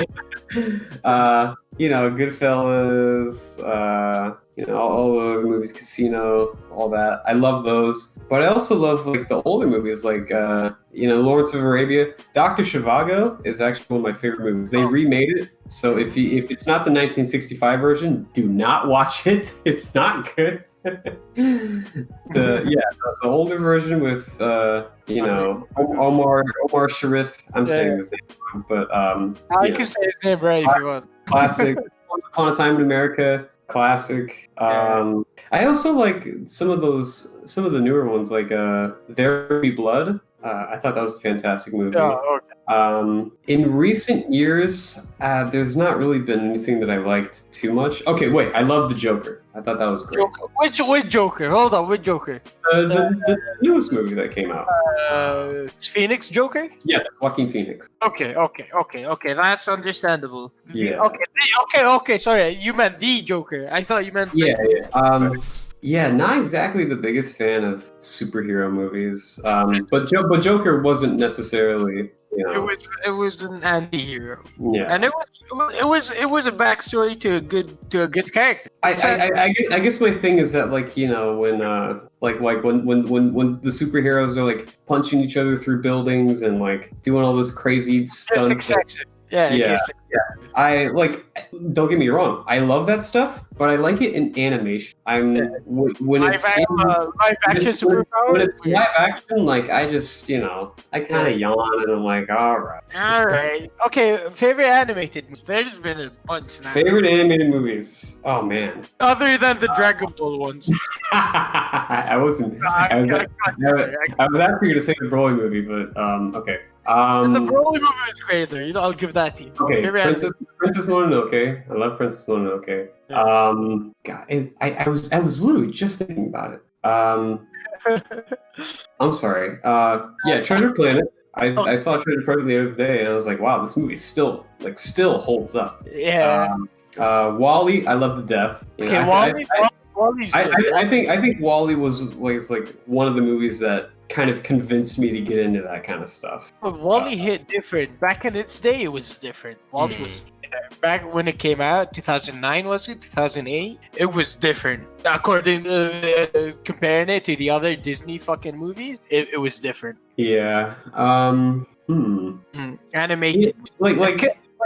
You know, Goodfellas, you know, all the movies, Casino, all that. I love those. But I also love like the older movies, like you know, Lawrence of Arabia. Dr. Zhivago is actually one of my favorite movies. They remade it, so if it's not the 1965 version, do not watch it. It's not good. The older version with you know, Omar Sharif. I'm saying his name wrong, but you can say his name right if you want. Classic. Once Upon a Time in America. Classic. I also like some of the newer ones, like There Will Be Blood. I thought that was a fantastic movie. Oh, okay. In recent years, there's not really been anything that I liked too much. Okay, wait, I love The Joker. I thought that was great. Joker. Which Joker? Hold on, which Joker? The newest movie that came out. Phoenix Joker? Yes, Joaquin Phoenix. Okay. That's understandable. Yeah. Okay. Sorry, you meant the Joker. I thought you meant. Yeah, not exactly the biggest fan of superhero movies. But Joker wasn't necessarily. You know. It was an anti-hero. Yeah, and it was a backstory to a good character. I guess my thing is that like, you know, when when the superheroes are like punching each other through buildings and like doing all this crazy stunts. Yeah. I like. Don't get me wrong. I love that stuff, but I like it in animation. When it's live action superpower. When it's live action, like I just, you know, I kind of yawn and I'm like, all right. Okay. Favorite animated movies. There's been a bunch now. Favorite animated movies. Oh man. Other than the Dragon Ball ones. I was asking you to say the Broly movie, but okay. The Broly movie was great though. You know, I'll give that to you. Okay, Princess Mononoke. I love Princess Mononoke. God, I was literally just thinking about it. I'm sorry. Treasure Planet. I saw Treasure Planet the other day, and I was like, wow, this movie still holds up. Yeah. Wall-E, I love to death. You know, Okay, Wall-E. Wall-E's good. I think Wall-E was like one of the movies that kind of convinced me to get into that kind of stuff. But Wall-E hit different. Back in its day, it was different. Wall-E was back when it came out, 2009 was it? 2008? It was different. According to comparing it to the other Disney fucking movies, it was different. Yeah. Animated.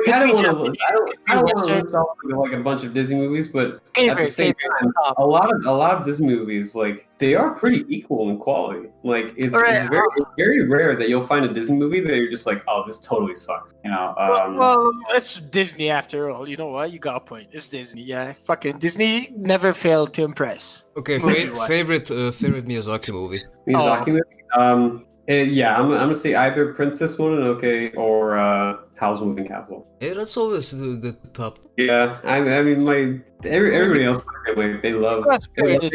I don't want to list off like a bunch of Disney movies, but at the same time, a lot of Disney movies, like, they are pretty equal in quality. Like, it's very rare that you'll find a Disney movie that you're just like, oh, this totally sucks. You know. Well, it's Disney after all. You know what? You got a point. It's Disney. Yeah, fucking Disney never failed to impress. Okay, favorite Miyazaki movie. Movie. Yeah, I'm gonna say either Princess Mononoke or Howl's Moving Castle. Yeah, that's always the top. Yeah, I mean, everybody else, they love Spirited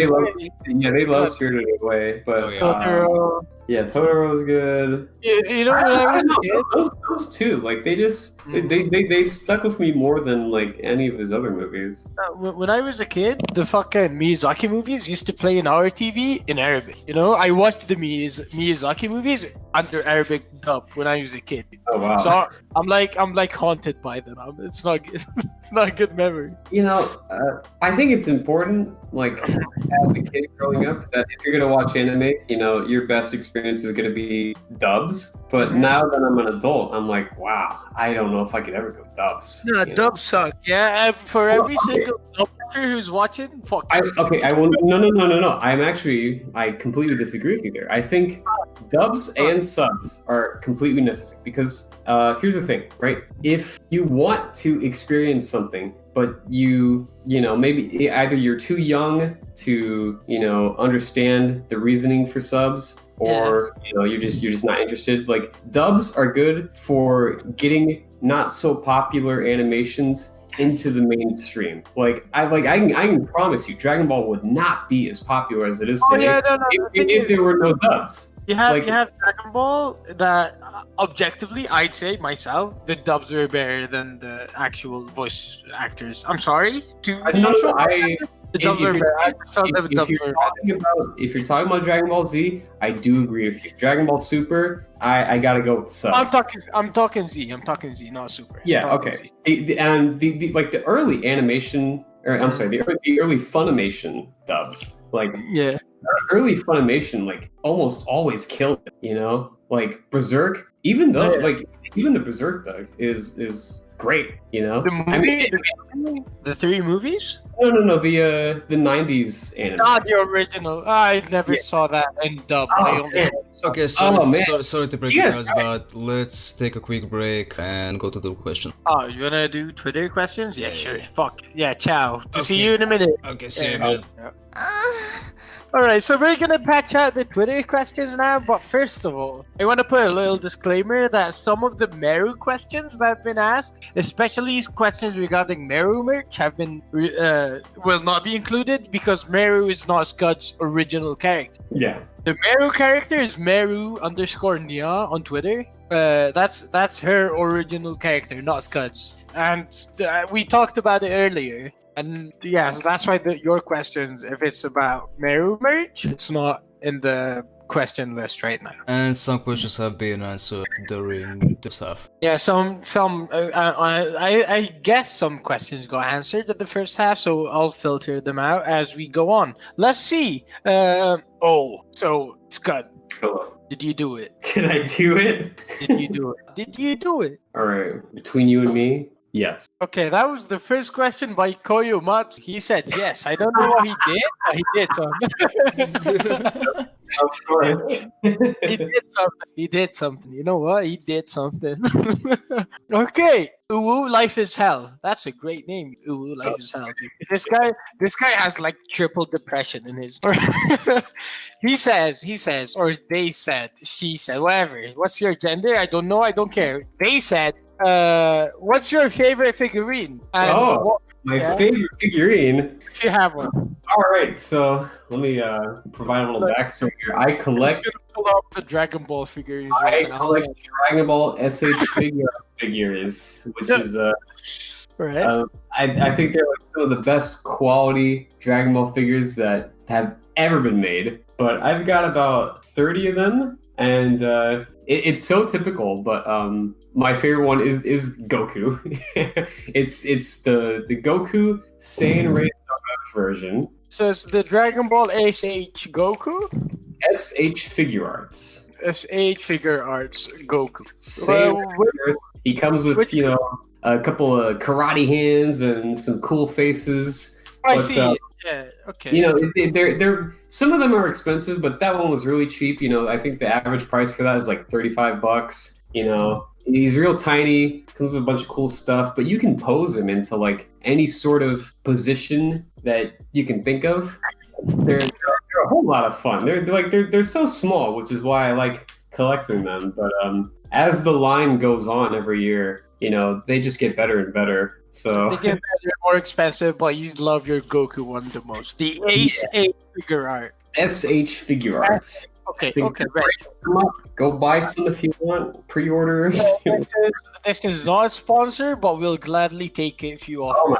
Away, but Totoro. Yeah, Totoro's good. You know when I was a kid? Those two, like, they stuck with me more than like any of his other movies. When I was a kid, the fucking Miyazaki movies used to play in our TV in Arabic. You know, I watched the Miyazaki movies under Arabic dub when I was a kid. Oh wow! So I'm like haunted by them. It's not a good memory. You know, I think it's important, like, as a kid growing up, that if you're gonna watch anime, you know, your best experience is gonna be dubs. But now that I'm an adult, I'm like, wow, I don't know if I could ever go dubs. No, dubs suck. Yeah, for every single dub actor who's watching, fuck. I will. No. I completely disagree with you there. I think dubs and subs are completely necessary because here's the thing, right? If you want to experience something, but you know, maybe either you're too young to, you know, understand the reasoning for subs, or you know, you're just not interested. Like, dubs are good for getting not so popular animations into the mainstream. Like, I can promise you, Dragon Ball would not be as popular as it is today if there were no dubs. You have Dragon Ball that objectively, I'd say myself, the dubs were better than the actual voice actors. I'm sorry. The dubs are better. I just felt that the dubs were better. If you're talking about Dragon Ball Z, I do agree with you. Dragon Ball Super, I gotta go with subs. I'm talking Z, not Super. Yeah, okay. The early animation, or I'm sorry, the early Funimation dubs, like, yeah. Early Funimation, like, almost always killed it, you know? Like, Berserk, even though, even the Berserk dub is great, you know? The three movies? No, the 90s anime. Not the original. I never saw that in dub. Okay, sorry to break you guys, but let's take a quick break and go to the question. Oh, you wanna do Twitter questions? Yeah, sure. Fuck. Yeah, ciao. See you in a minute. Okay, see you in a minute. Alright, so we're gonna patch out the Twitter questions now, but first of all, I want to put a little disclaimer that some of the Meru questions that have been asked, especially questions regarding Meru merch, will not be included because Meru is not Scud's original character. Yeah. The Meru character is Meru_Nia on Twitter. That's her original character, not Scud's. And we talked about it earlier. And yeah, so that's why your questions, if it's about Meru merch, it's not in the question list right now. And some questions have been answered during this half. Yeah, I guess some questions got answered at the first half, so I'll filter them out as we go on. Let's see. So Scud. Hello. Did you do it? Did I do it? Did you do it? All right. Between you and me, yes. Okay, that was the first question by Koyo Matsu. He said yes. I don't know what he did, but he did something. Of course. He did something. You know what? He did something. Okay. Uwu Life is Hell. That's a great name. Uwu Life is Hell. This guy has like triple depression in his. He says, or they said, she said, whatever. What's your gender? I don't know. I don't care. They said, what's your favorite figurine? And my favorite figurine. If you have one. All right, so let me provide a little backstory here. I collect. Pull up the Dragon Ball figurines. I collect Dragon Ball SH figures, which is right. I think they're like some of the best quality Dragon Ball figures that have ever been made. But I've got about 30 of them, and it's so typical. But my favorite one is Goku. it's the Goku Saiyan raised version. So it's the Dragon Ball SH Goku? SH Figure Arts. SH Figure Arts Goku. He comes with, a couple of karate hands and some cool faces. I see. Yeah, okay. They're some of them are expensive, but that one was really cheap. I think the average price for that is like $35. He's real tiny, comes with a bunch of cool stuff, but you can pose him into like any sort of position that you can think of. They're a whole lot of fun. They're so small, which is why I like collecting them. But as the line goes on every year, they just get better and better. So they get better, more expensive, but you love your Goku one the most. The Ace Figure Art. SH Figure Arts. Okay, right. Go buy some if you want. Pre-order. This is not a sponsor, but we'll gladly take it if you offer.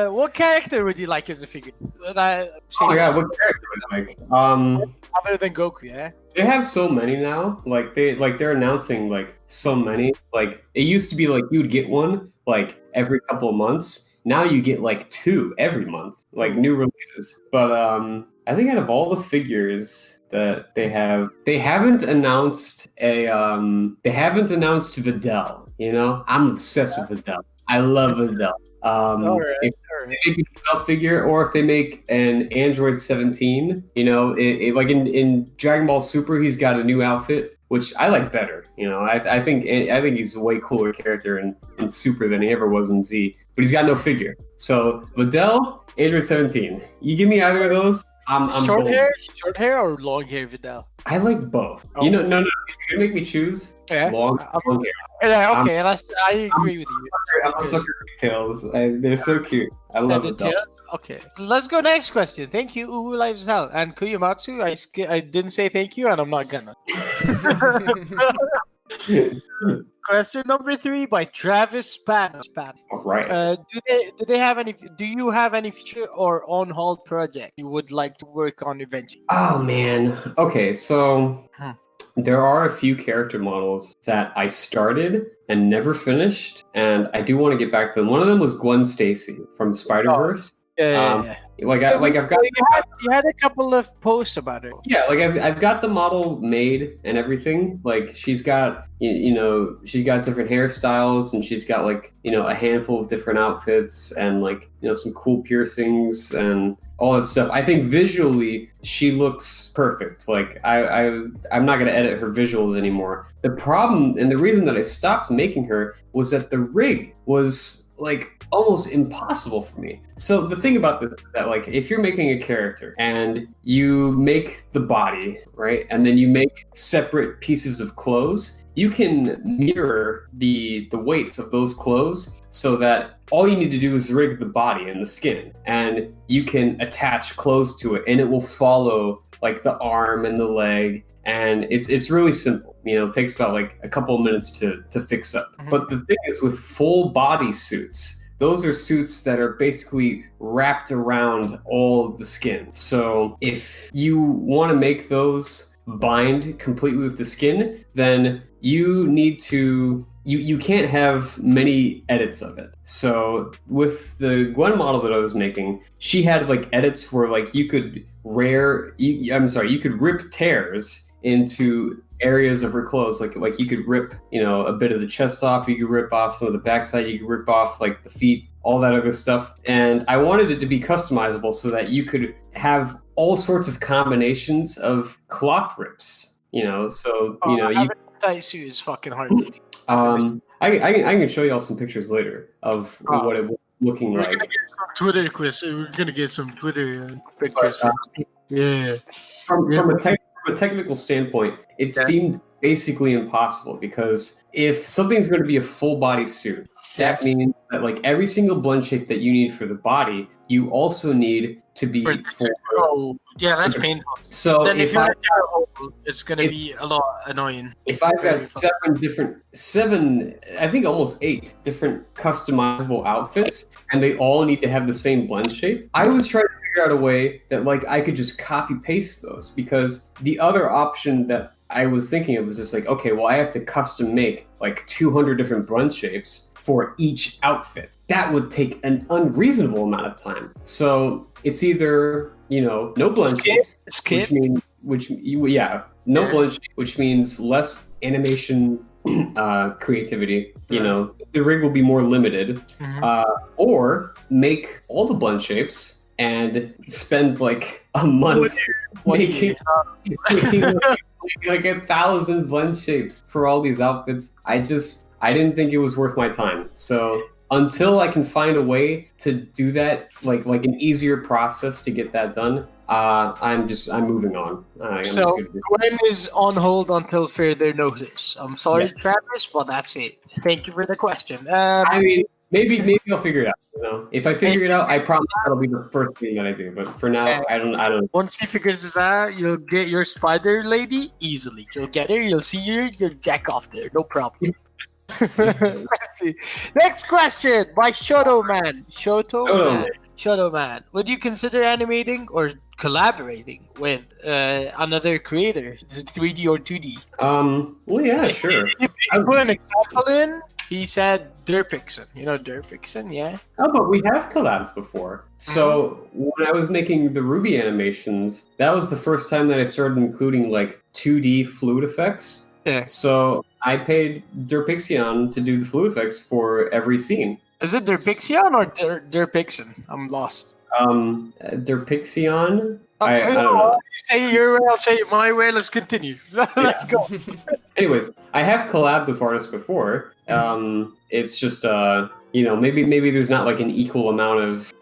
What character would you like as a figure? What character would I like? Other than Goku, yeah. They have so many now. They're announcing like so many. Like it used to be like you'd get one like every couple of months. Now you get like 2 every month, like new releases. But I think out of all the figures that they haven't announced Videl. I'm obsessed with Videl. I love Videl. If they make a Videl figure, or if they make an Android 17, like in Dragon Ball Super, he's got a new outfit, which I like better. I think he's a way cooler character in Super than he ever was in Z. But he's got no figure. So Videl, Android 17. You give me either of those, I'm short hair or long hair, Videl? I like both. No. If you're gonna make me choose, long hair. Yeah, okay. I agree with you. I'm a sucker for tails. They're so cute. I love it. Okay, let's go next question. Thank you, Uwu Lives Hell and Kuyamatsu. I didn't say thank you, and I'm not gonna. Question number 3 by Travis Span. All right. Do you have any future or on hold project you would like to work on eventually? Oh man. Okay, so there are a few character models that I started and never finished, and I do want to get back to them. One of them was Gwen Stacy from Spider-Verse. Yeah. I've got. You had a couple of posts about it. Yeah, I've got the model made and everything. Like she's got she's got different hairstyles, and she's got a handful of different outfits, and some cool piercings and all that stuff. I think visually she looks perfect. I'm not gonna edit her visuals anymore. The problem and the reason that I stopped making her was that the rig was almost impossible for me. So the thing about this is that if you're making a character and you make the body, right, and then you make separate pieces of clothes, you can mirror the weights of those clothes so that all you need to do is rig the body and the skin, and you can attach clothes to it, and it will follow the arm and the leg. And it's really simple. It takes about a couple of minutes to fix up. Mm-hmm. But the thing is, with full body suits, those are suits that are basically wrapped around all of the skin. So if you want to make those bind completely with the skin, then you need to... You can't have many edits of it. So with the Gwen model that I was making, she had edits where you could you could rip tears into areas of her clothes. Like you could rip, a bit of the chest off, you could rip off some of the backside, you could rip off the feet, all that other stuff. And I wanted it to be customizable so that you could have all sorts of combinations of cloth rips. Tight suit is fucking hard to do. I can show you all some pictures later of what it was looking like. We're gonna get some Twitter quiz. We're gonna get some Twitter pictures. Yeah. From a technical standpoint, it seemed basically impossible, because if something's going to be a full body suit, that means that like every single blend shape that you need for the body, you also need to be oh, yeah, that's painful. So then if you're a hole, it's gonna be a lot annoying. If I've got seven, I think almost 8 different customizable outfits, and they all need to have the same blend shape, I was trying to figure out a way that like I could just copy paste those, because the other option that I was thinking of was just like, okay, well, I have to custom make like 200 different blend shapes for each outfit. That would take an unreasonable amount of time. So it's either, no blend shapes, which means, blend shape, which means less animation creativity. The rig will be more limited, or make all the blend shapes and spend like a month making like 1,000 blend shapes for all these outfits. I didn't think it was worth my time. So until I can find a way to do that, like an easier process to get that done, I'm moving on. So Gwen is on hold until further notice. I'm sorry, yes. Travis, but that's it. Thank you for the question. I mean, maybe I'll figure it out. If I figure it out, I promise that'll be the first thing that I do. But for now, I don't. Once he figures this out, you'll get your spider lady easily. You'll get her. You'll see her. You'll jack off there. No problem. Let's see. Next question by Shoto Man. Shoto Man. Would you consider animating or collaborating with another creator, 3D or 2D? Well, yeah, sure. I put an example in. He said Derpixen. You know Derpixen, yeah? Oh, but we have collabs before. So when I was making the Ruby animations, that was the first time that I started including like 2D fluid effects. Yeah. So I paid Derpixen to do the fluid effects for every scene. Is it Derpixen or Derpixen? I'm lost. Derpixen? I don't know. You say it your way, I'll say it my way. Let's continue. Let's go. Anyways, I have collabed with artists before. It's just maybe there's not like an equal amount of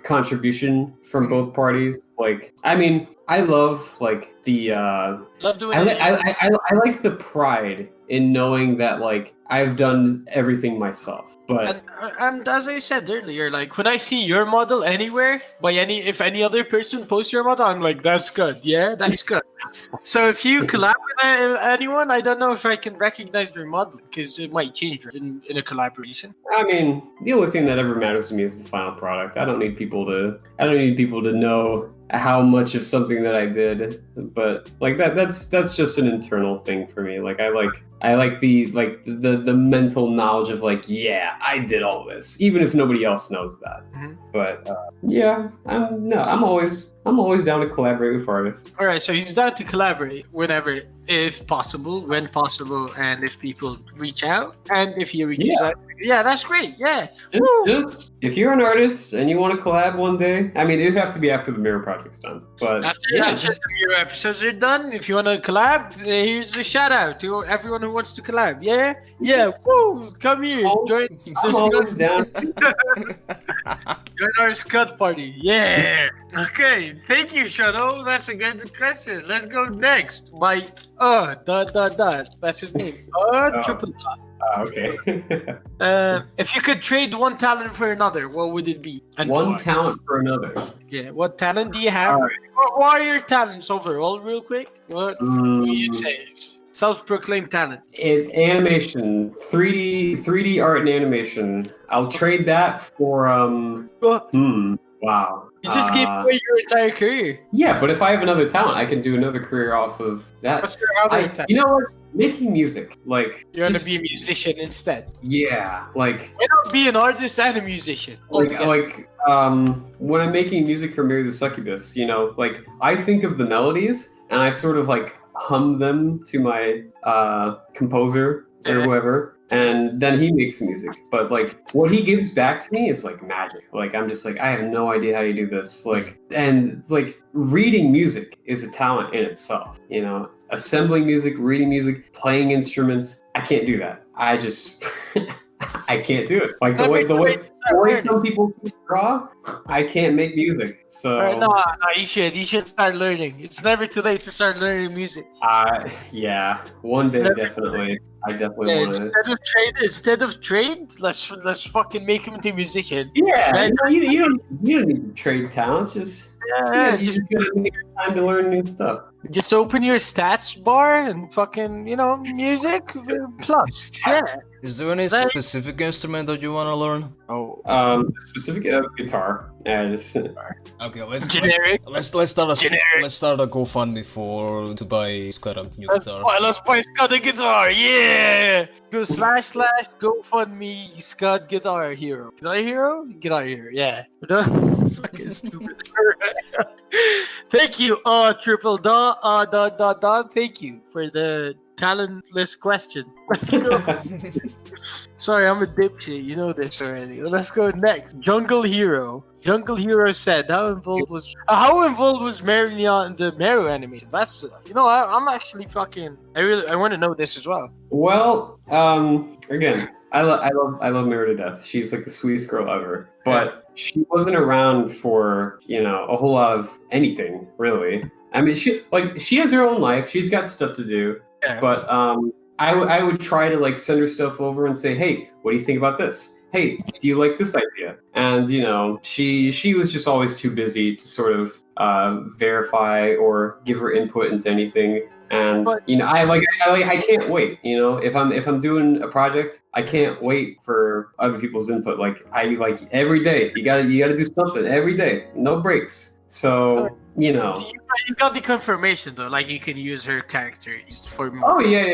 contribution from both parties. Like, I mean, I love like the love doing I like the pride in knowing that like I've done everything myself. But and as I said earlier, like when I see your model anywhere if any other person posts your model, I'm like, that's good. Yeah, that's good. So if you collab with anyone, I don't know if I can recognize their model because it might change in a collaboration. I mean, the only thing that ever matters to me is the final product. I don't need people to know how much of something that I did, but like that's just an internal thing for me. Like I like the mental knowledge of like, yeah, I did all this, even if nobody else knows that. But I'm always down to collaborate with artists. All right, so he's down to collaborate whenever, if possible, when possible, and if people reach out, and if he reaches out. Yeah, that's great. Yeah. Just if you're an artist and you want to collab one day, I mean, it'd have to be after the Mirror project's done. But after the Mirror episodes are done, if you want to collab, here's a shout out to everyone who wants to collab. Yeah. Woo! Come here, join our Scud party. Yeah. Okay. Thank you, Shadow. That's a good question. Let's go next. That's his name. Triple dot. Okay. If you could trade one talent for another, what would it be? And one talent for another? Yeah. What talent do you have? Right. What are your talents overall, real quick? What do you say? Self-proclaimed talent. In animation, 3D art and animation. I'll trade that for Wow. You just gave away your entire career. Yeah, but if I have another talent, I can do another career off of that. What's your other talent? You know what? Making music. Like, you're gonna be a musician instead. Yeah, like. Why not be an artist and a musician? When I'm making music for Mary the Succubus, like I think of the melodies and I sort of like hum them to my composer or whoever. And then he makes the music. But like what he gives back to me is like magic. Like I'm just like, I have no idea how you do this. Like, and it's like reading music is a talent in itself, assembling music, reading music, playing instruments. I can't do that. I can't do it. Like the way the way some people can draw, I can't make music. So no, you should start learning. It's never too late to start learning music. Yeah, one day definitely. I definitely want to. Instead of trade, let's fucking make him into a musician. Yeah, you don't need to trade talents. Just you just gotta make time to learn new stuff. Just open your stats bar and fucking music plus. Yeah. Is there any specific instrument that you want to learn? Specific guitar. Yeah, just okay. Let's generic. Let's start a GoFundMe to buy Skuddbutt new guitar. Let's buy Skuddbutt guitar. Yeah. Go / GoFundMe Scud Guitar Hero. Guitar Hero. Yeah. Fucking stupid. Thank you. Triple dot. Thank you for the talentless question. Let's go. Sorry, I'm a dipshit. You know this already. Let's go next. Jungle Hero. Jungle Hero said, "How involved was Marinia in the Meru animation?" That's I'm actually fucking. I want to know this as well. Well, again, I love Meru to death. She's like the sweetest girl ever, but she wasn't around for a whole lot of anything really. I mean, she has her own life. She's got stuff to do. Yeah. But I would try to like send her stuff over and say, hey, what do you think about this? Hey, do you like this idea? And she was just always too busy to sort of verify or give her input into anything. And I can't wait. If I'm doing a project, I can't wait for other people's input. Like every day, you gotta do something every day, no breaks. So you got the confirmation though, like you can use her character for. Oh yeah.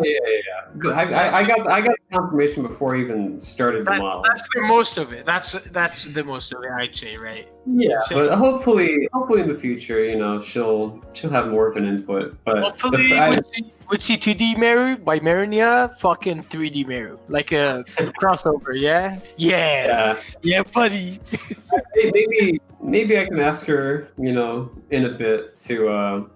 I got confirmation before I even started the model. That's the most of it. That's the most of it, I'd say, right? Yeah, but hopefully in the future, she'll have more of an input. But hopefully, would see 2D Meru by Marinia, fucking 3D Meru, like a crossover. Yeah, buddy. Maybe I can ask her, in a bit to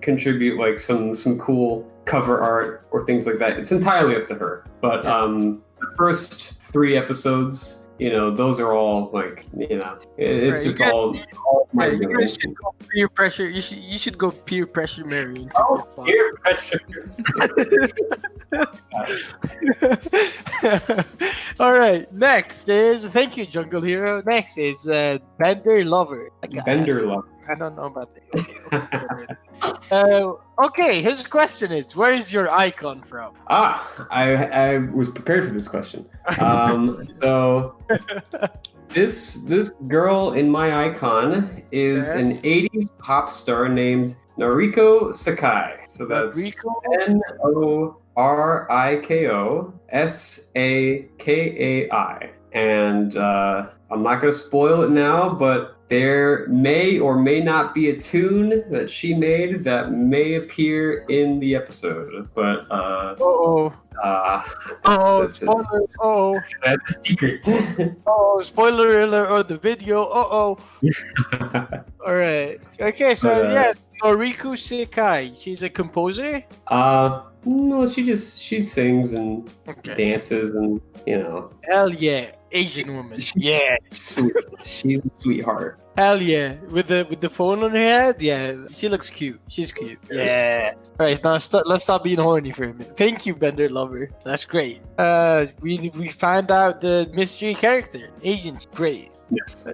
contribute like some cool cover art or things like that. It's entirely up to her. But the first 3 episodes, those are all like, it's just all my you guys should go peer pressure. You should go peer pressure Mary. Peer pressure. All right. Next is thank you, Jungle Hero. Next is Bender Lover. Bender Lover. I don't know about that. Okay, his question is, where is your icon from? I was prepared for this question. So this girl in my icon is an 80s pop star named Noriko Sakai. So that's Noriko Sakai. And I'm not going to spoil it now, but there may or may not be a tune that she made that may appear in the episode. But spoilers. That's a secret. Spoiler alert on the video. All right. Okay, so Noriko Sakai. She's a composer? No, she sings and dances and Hell yeah, Asian woman. Yeah, sweet. She's a sweetheart. Hell yeah, with the phone on her head. Yeah, she looks cute. She's cute. Yeah. All right, now let's stop being horny for a minute. Thank you, Bender Lover. That's great. We found out the mystery character, Asian. Great. Yes.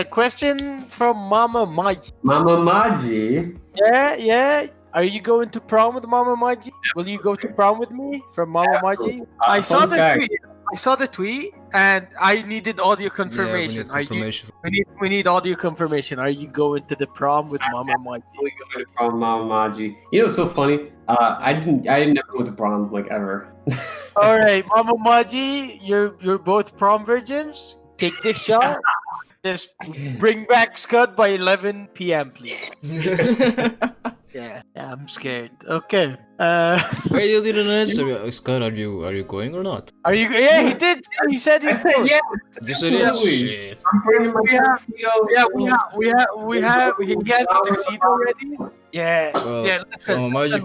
Question from Mama Maji. Mama Maji. Yeah. Are you going to prom with Mama Maji? Will you go to prom with me? From Mama Maji? I saw the tweet, and I needed audio confirmation. We need audio confirmation. Are you going to the prom with Mama Maji? Going to prom, Mama Maji. It's so funny. I didn't never go to prom like ever. All right, Mama Maji, you're both prom virgins. Take this shot. Just bring back Scud by 11 p.m. please. Yeah, I'm scared. Okay. Wait, you didn't answer. Scott, are you going or not? Are you? Yeah, he did. He said I said yes. You said yes. Shit. I'm bringing my tuxedo. We have. He has the tuxedo already. Yeah. Well, Listen. Maji,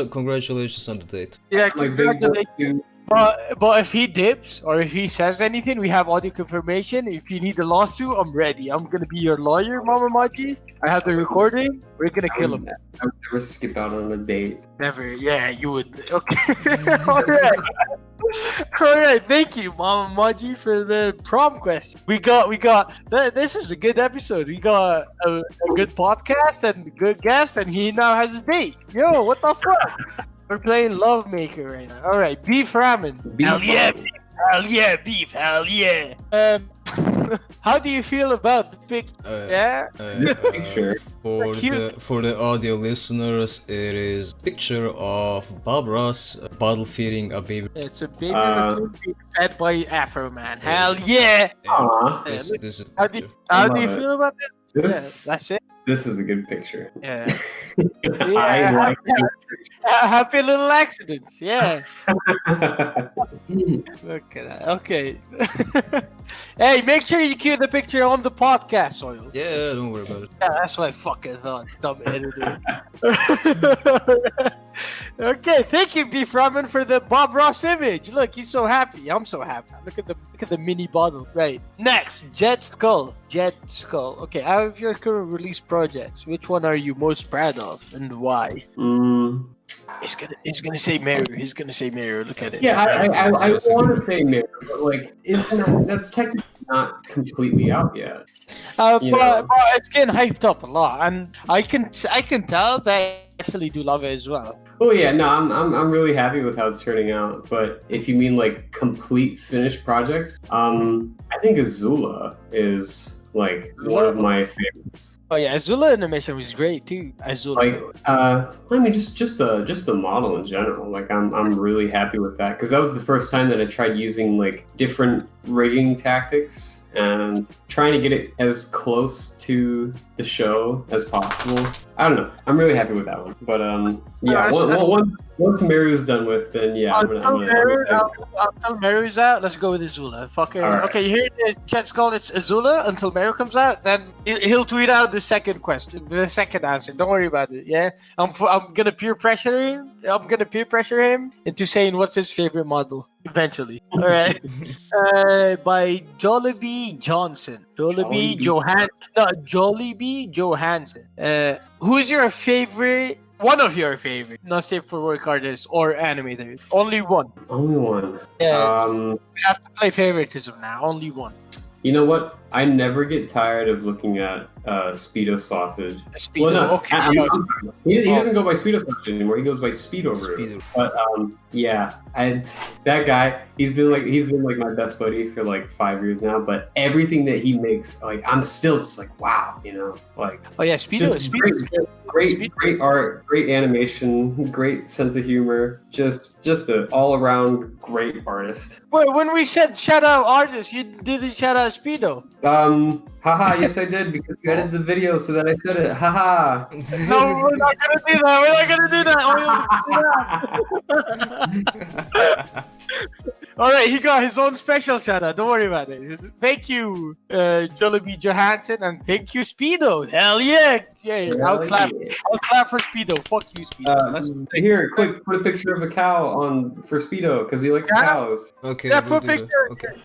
congratulations on the date. Yeah, congratulations. But if he dips or if he says anything, we have audio confirmation. If you need a lawsuit, I'm ready. I'm gonna be your lawyer, Mama Maji. I have the recording. We're gonna kill him. I would never skip out on a date. Never. Yeah, you would. Okay. All right. All right. Thank you, Mama Maji, for the prom question. We got. This is a good episode. We got a good podcast and a good guest, and he now has a date. Yo, what the fuck? We're playing Love Maker right now. All right, beef ramen. Hell yeah, beef. Hell yeah, beef. Hell yeah. How do you feel about the pic? Picture. For the audio listeners, it is a picture of Bob Ross bottle feeding a baby. It's a baby being fed by Afro Man. Hell yeah. How do you feel about that? This, that's it. This is a good picture. Yeah. I like it. Happy little accidents. Yeah. Look at that. Okay. Hey, make sure you cue the picture on the podcast, Soil. Yeah, don't worry about it. Yeah, that's what I fucking thought. Dumb editor. Okay, thank you, Beef Ramen, for the Bob Ross image. Look, he's so happy. I'm so happy. Look at the mini bottle. Right. Next, Jet Skull. Jet Skull. Okay, out of your current release projects, which one are you most proud of and why? He's gonna say Mirror. He's gonna say Mirror. Look at it. Yeah, I want to say Mirror, but like, that's technically not completely out yet. But it's getting hyped up a lot, and I can tell they actually do love it as well. Oh yeah, no, I'm really happy with how it's turning out. But if you mean like complete finished projects, I think Azula is like one of my favorites. Oh yeah, Azula animation was great too. Azula. Like, I mean, just the model in general. Like, I'm really happy with that because that was the first time that I tried using like different rigging tactics and trying to get it as close to the show as possible. I don't know. I'm really happy with that one. But yeah, once Meru's done with, then yeah. Until Meru's out, let's go with Azula. Fucking right. Okay. You hear the chat call? It's Azula until Meru comes out. Then he'll tweet out the second question, the second answer. Don't worry about it. Yeah, I'm gonna peer pressure him. I'm gonna peer pressure him into saying what's his favorite model eventually. All right. By Jollibee Johnson. Jollibee Johansson. No, Jollibee Johansson. Who's your favorite? One of your favorite, not safe for work artists or animators. Only one. Only one. Yeah. We have to play favoritism now. Only one. You know what? I never get tired of looking at Speedo Sausage. Speedo, well, no, okay. He doesn't go by Speedo Sausage anymore. He goes by Speedo Brew. But yeah, that guy, he's been like my best buddy for like 5 years now. But everything that he makes, like, I'm still just like, wow, you know, like. Oh yeah, Speedo. Great art, great animation, great sense of humor. Just an all around great artist. Wait, when we said shout out artists, you didn't shout out Speedo. Haha, yes I did, because you edited the video so that I said it. Haha. No, we're not gonna do that. All right, he got his own special shout out. Don't worry about it. Thank you, Jollibee Johansson, and thank you, Speedo. Hell yeah! Yeah, I'll clap. I'll clap for Speedo. Fuck you, Speedo. Here, quick, put a picture of a cow on for Speedo because he likes cows. Okay. Yeah, put a picture. Okay.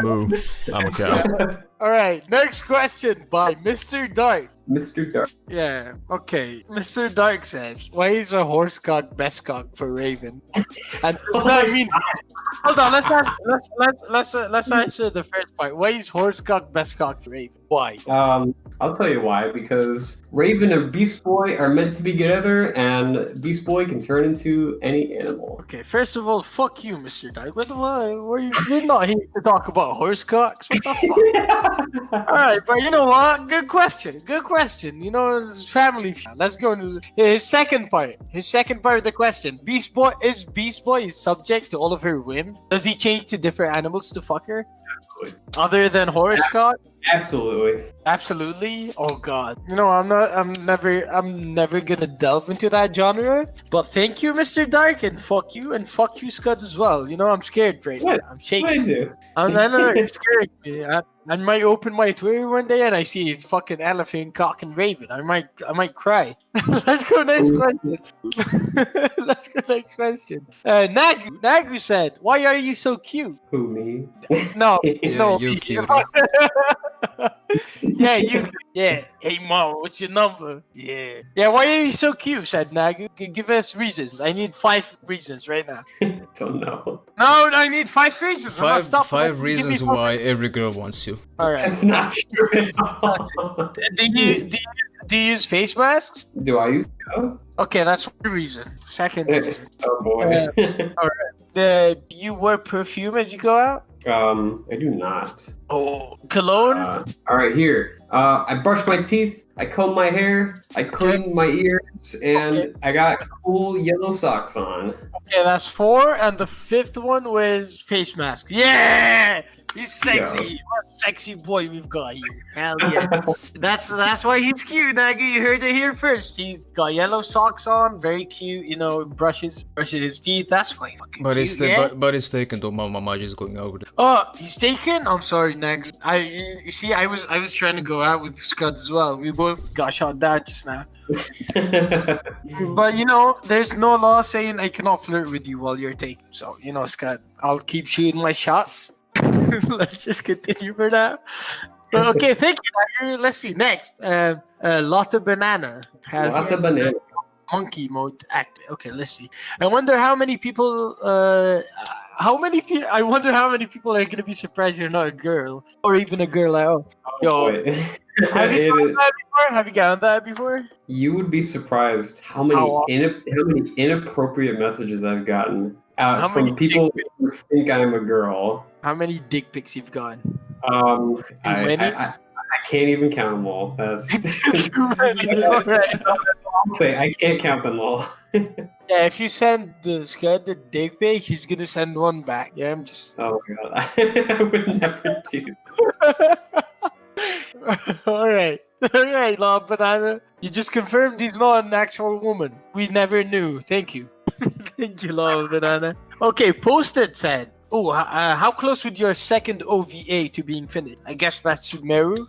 Moo. I'm a cow. All right, next question by Mr. Dark. Mr. Dark. Yeah, okay. Mr. Dark says, why is a horse cock best cock for Raven? And does that mean... Hold on, let's answer the first part. Why is horse cock best cock for Raven? Why? I'll tell you why. Because Raven and Beast Boy are meant to be together, and Beast Boy can turn into any animal. Okay, first of all, fuck you, Mr. Dark. We're not here to talk about horse cocks. What the fuck? All right, but you know what? Good question. You know, it's family. Let's go into his second part. His second part of the question. Beast Boy is subject to all of her whims? Does he change to different animals to fuck her? absolutely. Other than Horace Scott? Absolutely. Absolutely. Oh God. I'm never gonna delve into that genre. But thank you, Mr. Dark, and fuck you, Scud as well. I'm scared right now. I'm shaking. What I do? I don't know, it's scaring me. I might open my Twitter one day and I see a fucking elephant, cock, and raven. I might cry. Let's go next question. Let's go next question. Nagu said, "Why are you so cute?" Who, me? No, Yeah, no, you cute. Yeah, you. Yeah. Hey, mom, what's your number? Yeah. Yeah. Why are you so cute? Said Nagu. Give us reasons. I need 5 reasons right now. Don't know. No, I need 5 reasons. I'm not stopping. Five reasons why every girl wants you. All right. That's not true at all. Do you use face masks? Do I use go? Okay, that's one reason. Second reason. Oh boy. Do you wear perfume as you go out? I do not. Oh, cologne? All right, here. I brush my teeth, I comb my hair, I clean my ears, and I got cool yellow socks on. Okay, that's 4, and the 5th one was face mask. Yeah! He's sexy. Yeah. What a sexy boy we've got here. Hell yeah. That's why he's cute, Nagu. You heard it here first. He's got yellow socks on, very cute, brushes his teeth. That's why he's fucking But cute, but it's taken though. My is going over there. Oh, he's taken? I'm sorry, Nagu. You see, I was trying to go out with Scud as well. We both got shot down just now. But there's no law saying I cannot flirt with you while you're taken. So, Scud, I'll keep shooting my shots. Let's just continue for now. Okay, thank you, Nagu. Let's see next. Lotta Banana has Lotta Banana. monkey mode active. Okay, let's see. I wonder how many people. I wonder how many people are gonna be surprised you're not a girl, or even a girl at all. Yo, have you gotten that before? You would be surprised how many inappropriate messages I've gotten from people who think I'm a girl. How many dick pics you've gotten? I can't even count them all. That's too many. All right. I can't count them all. Yeah, if you send the Scud the dick pic, he's gonna send one back. Yeah, I'm just. Oh god, I would never do. All right, Lord Banana. You just confirmed he's not an actual woman. We never knew. Thank you. Thank you, Lord Banana. Okay, Posted said, "Oh, how close with your second OVA to being finished?" I guess that's Meru.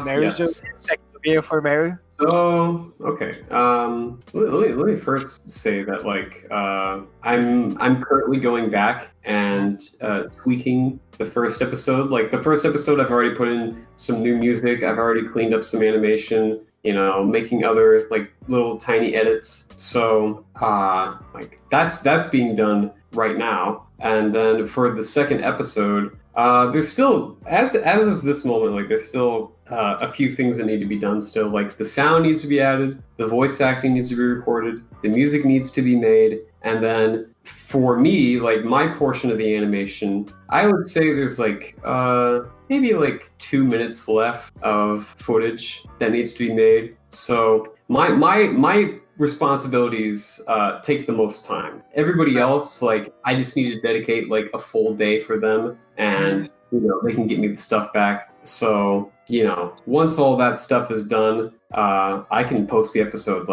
Meru's yes. second OVA for Meru. So okay, let me first say that I'm currently going back and tweaking the first episode. Like the first episode, I've already put in some new music. I've already cleaned up some animation. Making other little tiny edits. So that's being done right now. And then for the second episode, there's still as of this moment, there's still a few things that need to be done still. The sound needs to be added, the voice acting needs to be recorded, the music needs to be made, and then for me, my portion of the animation, I would say there's maybe 2 minutes left of footage that needs to be made. So my responsibilities take the most time. Everybody else, I just need to dedicate a full day for them, and they can get me the stuff back. So once all that stuff is done, I can post the episode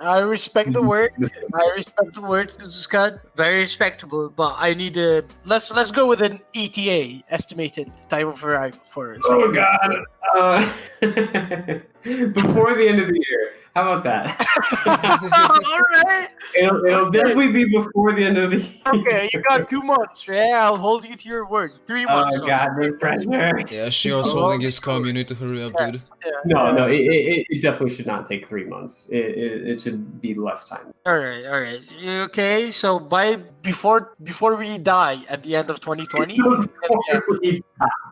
I respect the word. I respect the word, Scott. Very respectable. But I need to let's go with an ETA, estimated time of arrival for a second. Oh god. Before the end of the year. How about that? All right. It'll definitely be before the end of the year. Okay, you got 2 months, right? I'll hold you to your words. 3 months. Oh god, the pressure. Yeah, Shiro's holding his comm. You need to hurry up, dude. No, it definitely should not take 3 months. It should be less time. All right. Okay, so before we die at the end of 2020,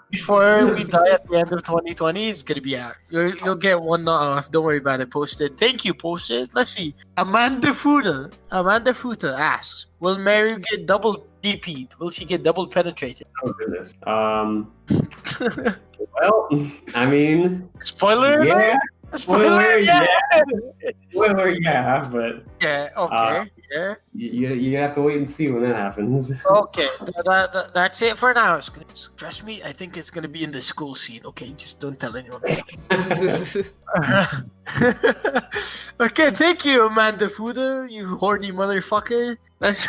before we die at the end of 2020, it's gonna be out. You'll get one nut off. Don't worry about it. Posted. Thank you, Posted. Let's see. Amanda Futa asks, "Will Mary get double DP'd? Will she get double penetrated?" Oh goodness. Well, I mean, spoiler. Yeah. Spoiler. Yeah. Spoiler. Yeah, but yeah. Okay. Yeah. You have to wait and see when that happens. Okay, that's it for now. Trust me, I think it's gonna be in the school scene. Okay, just don't tell anyone. Okay, thank you, Amanda Fuda, you horny motherfucker. Let's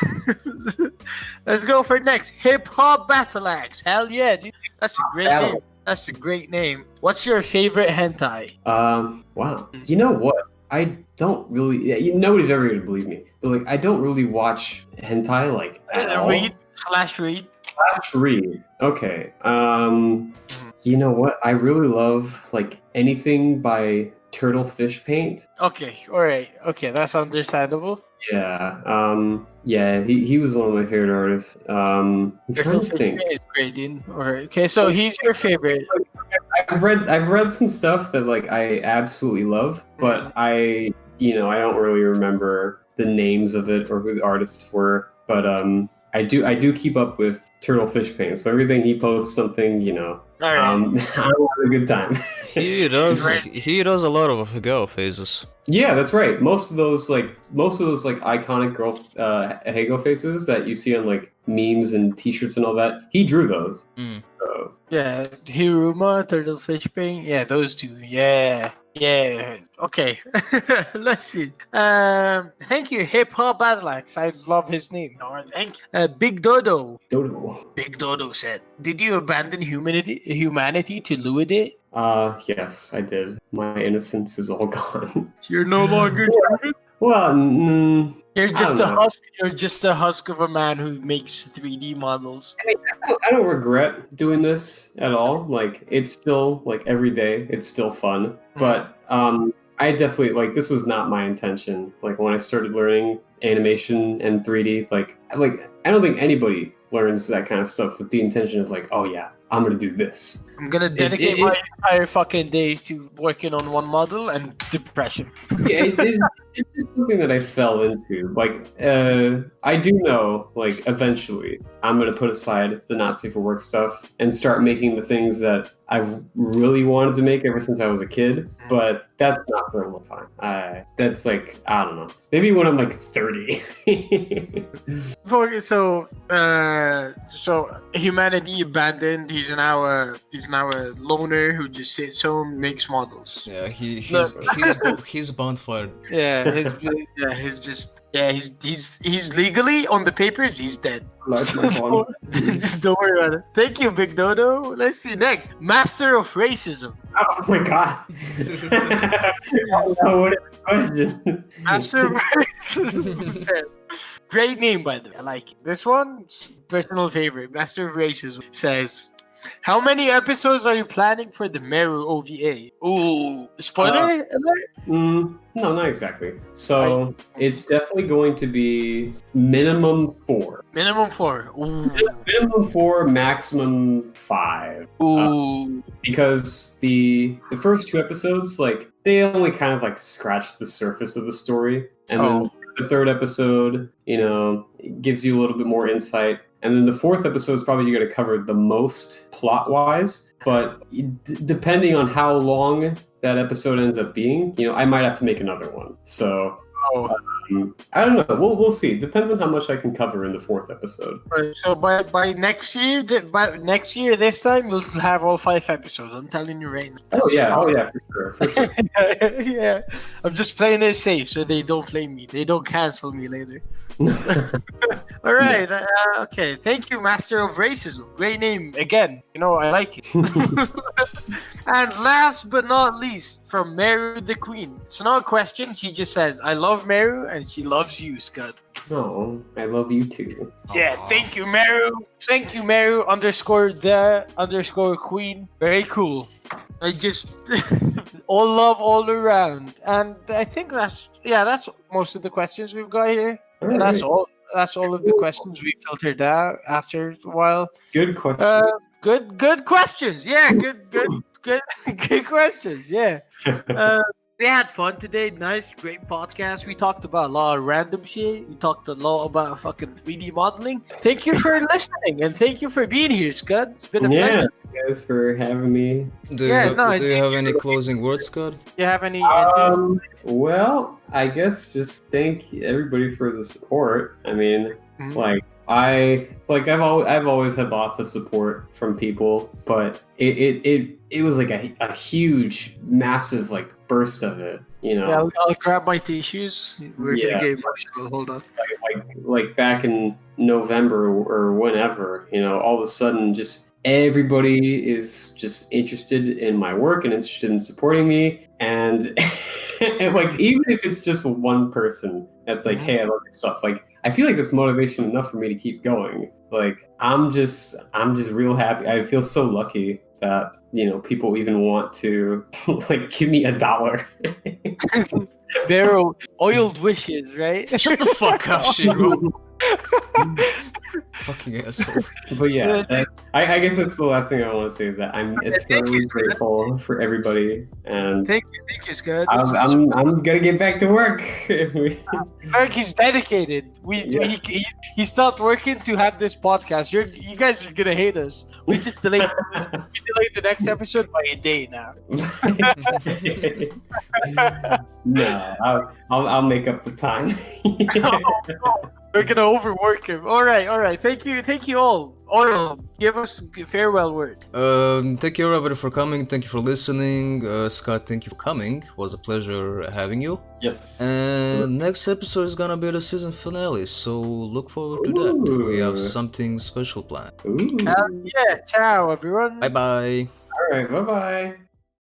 go for next. Hip Hop Battle Axe. Hell yeah, dude. That's a great name. That's a great name. What's your favorite hentai? Wow. You know what? I don't really. Nobody's ever gonna believe me, but like, I don't really watch hentai like at all. Read. Read. Okay. You know what? I really love like anything by Turtle Fish Paint. Okay. All right. Okay, that's understandable. Yeah. Yeah. He was one of my favorite artists. I'm trying to think. Is great, dude. All right. Okay, so he's your favorite. I've read some stuff that like I absolutely love, but I don't really remember the names of it or who the artists were. But I do keep up with Turtle Fish Paint, so everything he posts something, All right. I have a good time. He does a lot of girl faces. Yeah, that's right. Most of those iconic girl Hego faces that you see on like memes and T-shirts and all that, he drew those. So. Yeah, Hiruma, Turtle Fish Paint. Yeah, those two. Yeah. Okay. Let's see. Thank you, Hip Hop Battle Axe. I love his name. No, thank you. Big Dodo. Big Dodo said, "Did you abandon humanity to Lewd it?" Yes, I did. My innocence is all gone. You're no longer human. Well, You're just a husk. You're just a husk of a man who makes 3D models. I mean, I don't regret doing this at all. Like, it's still like every day, it's still fun. But I definitely like this was not my intention. Like when I started learning animation and 3D, like I don't think anybody learns that kind of stuff with the intention of like, oh yeah, I'm gonna do this. I'm gonna dedicate my entire fucking day to working on one model and depression. Yeah, it's just something that I fell into. Like, I do know, like, eventually I'm gonna put aside the not safe for work stuff and start making the things that I've really wanted to make ever since I was a kid. But that's not for a long time. That's like, I don't know. Maybe when I'm like 30. So humanity abandoned. He's now a loner who just sits home, makes models. Yeah, he's bound for. Yeah, he's legally on the papers. He's dead. Just don't worry about it. Thank you, Big Dodo. Let's see next. Master of Racism. Oh my god. What is the question? Master of Racism. Great name, by the way. I like it. This one's personal favorite. Master of Racism says, how many episodes are you planning for the Meru OVA? Ooh, spoiler alert? No, not exactly. So it's definitely going to be minimum 4. Minimum 4. Ooh. Minimum 4, maximum 5. Ooh. Because the first 2 episodes, like, they only kind of like scratch the surface of the story, and then the 3rd episode, it gives you a little bit more insight. And then the 4th episode is probably going to cover the most plot-wise. But depending on how long that episode ends up being, I might have to make another one. So I don't know. We'll see. Depends on how much I can cover in the 4th episode. Right. So by next year, this time we'll have all 5 episodes. I'm telling you right now. Oh yeah, for sure. Yeah, I'm just playing it safe so they don't flame me. They don't cancel me later. All right. Okay. Thank you, Master of Racism. Great name again. I like it. And last but not least, from Meru the Queen. It's not a question. She just says, "I love Meru and she loves you, Scud." Oh, I love you too. Yeah. Thank you, Meru. Thank you, Meru _ Queen. Very cool. I just all love all around. And I think that's most of the questions we've got here. All right. That's all of the questions we filtered out after a while. Good question. Good questions. Yeah, good questions. Yeah. We had fun today. Nice, great podcast. We talked about a lot of random shit. We talked a lot about fucking 3D modeling. Thank you for listening and thank you for being here, Scud. It's been a pleasure. guys for having me. Do you have any closing words, Scott? Do you have any? Well, I guess just thank everybody for the support. I mean, Mhm. I've always had lots of support from people, but it was like a huge, massive like burst of it. You know, Yeah, I'll grab my tissues. We're gonna get emotional. Hold on. like back in November or whenever, you know, all of a sudden just everybody is just interested in my work and interested in supporting me. And, and like, even if it's just one person that's like, hey, I love your stuff. Like, I feel like that's motivation enough for me to keep going. Like, I'm just real happy. I feel so lucky that, you know, people even want to like give me $1. Barrel oiled wishes, right? Shut the fuck up, Shiro. Fucking asshole. But yeah, I guess that's the last thing I want to say is that I'm eternally grateful for everybody, and Thank you, Scott. I'm gonna get back to work. Eric, he's dedicated. He stopped working to have this podcast. You guys are gonna hate us. We just delayed the next episode by a day now. No, I'll make up the time. We're gonna overwork him. All right. Thank you all. Oil, give us a farewell word. Thank you everybody for coming. Thank you for listening. Scott, thank you for coming. It was a pleasure having you. Yes. And next episode is gonna be the season finale, so look forward to that. We have something special planned. Ooh. Yeah, ciao everyone. Bye bye. All right, bye bye.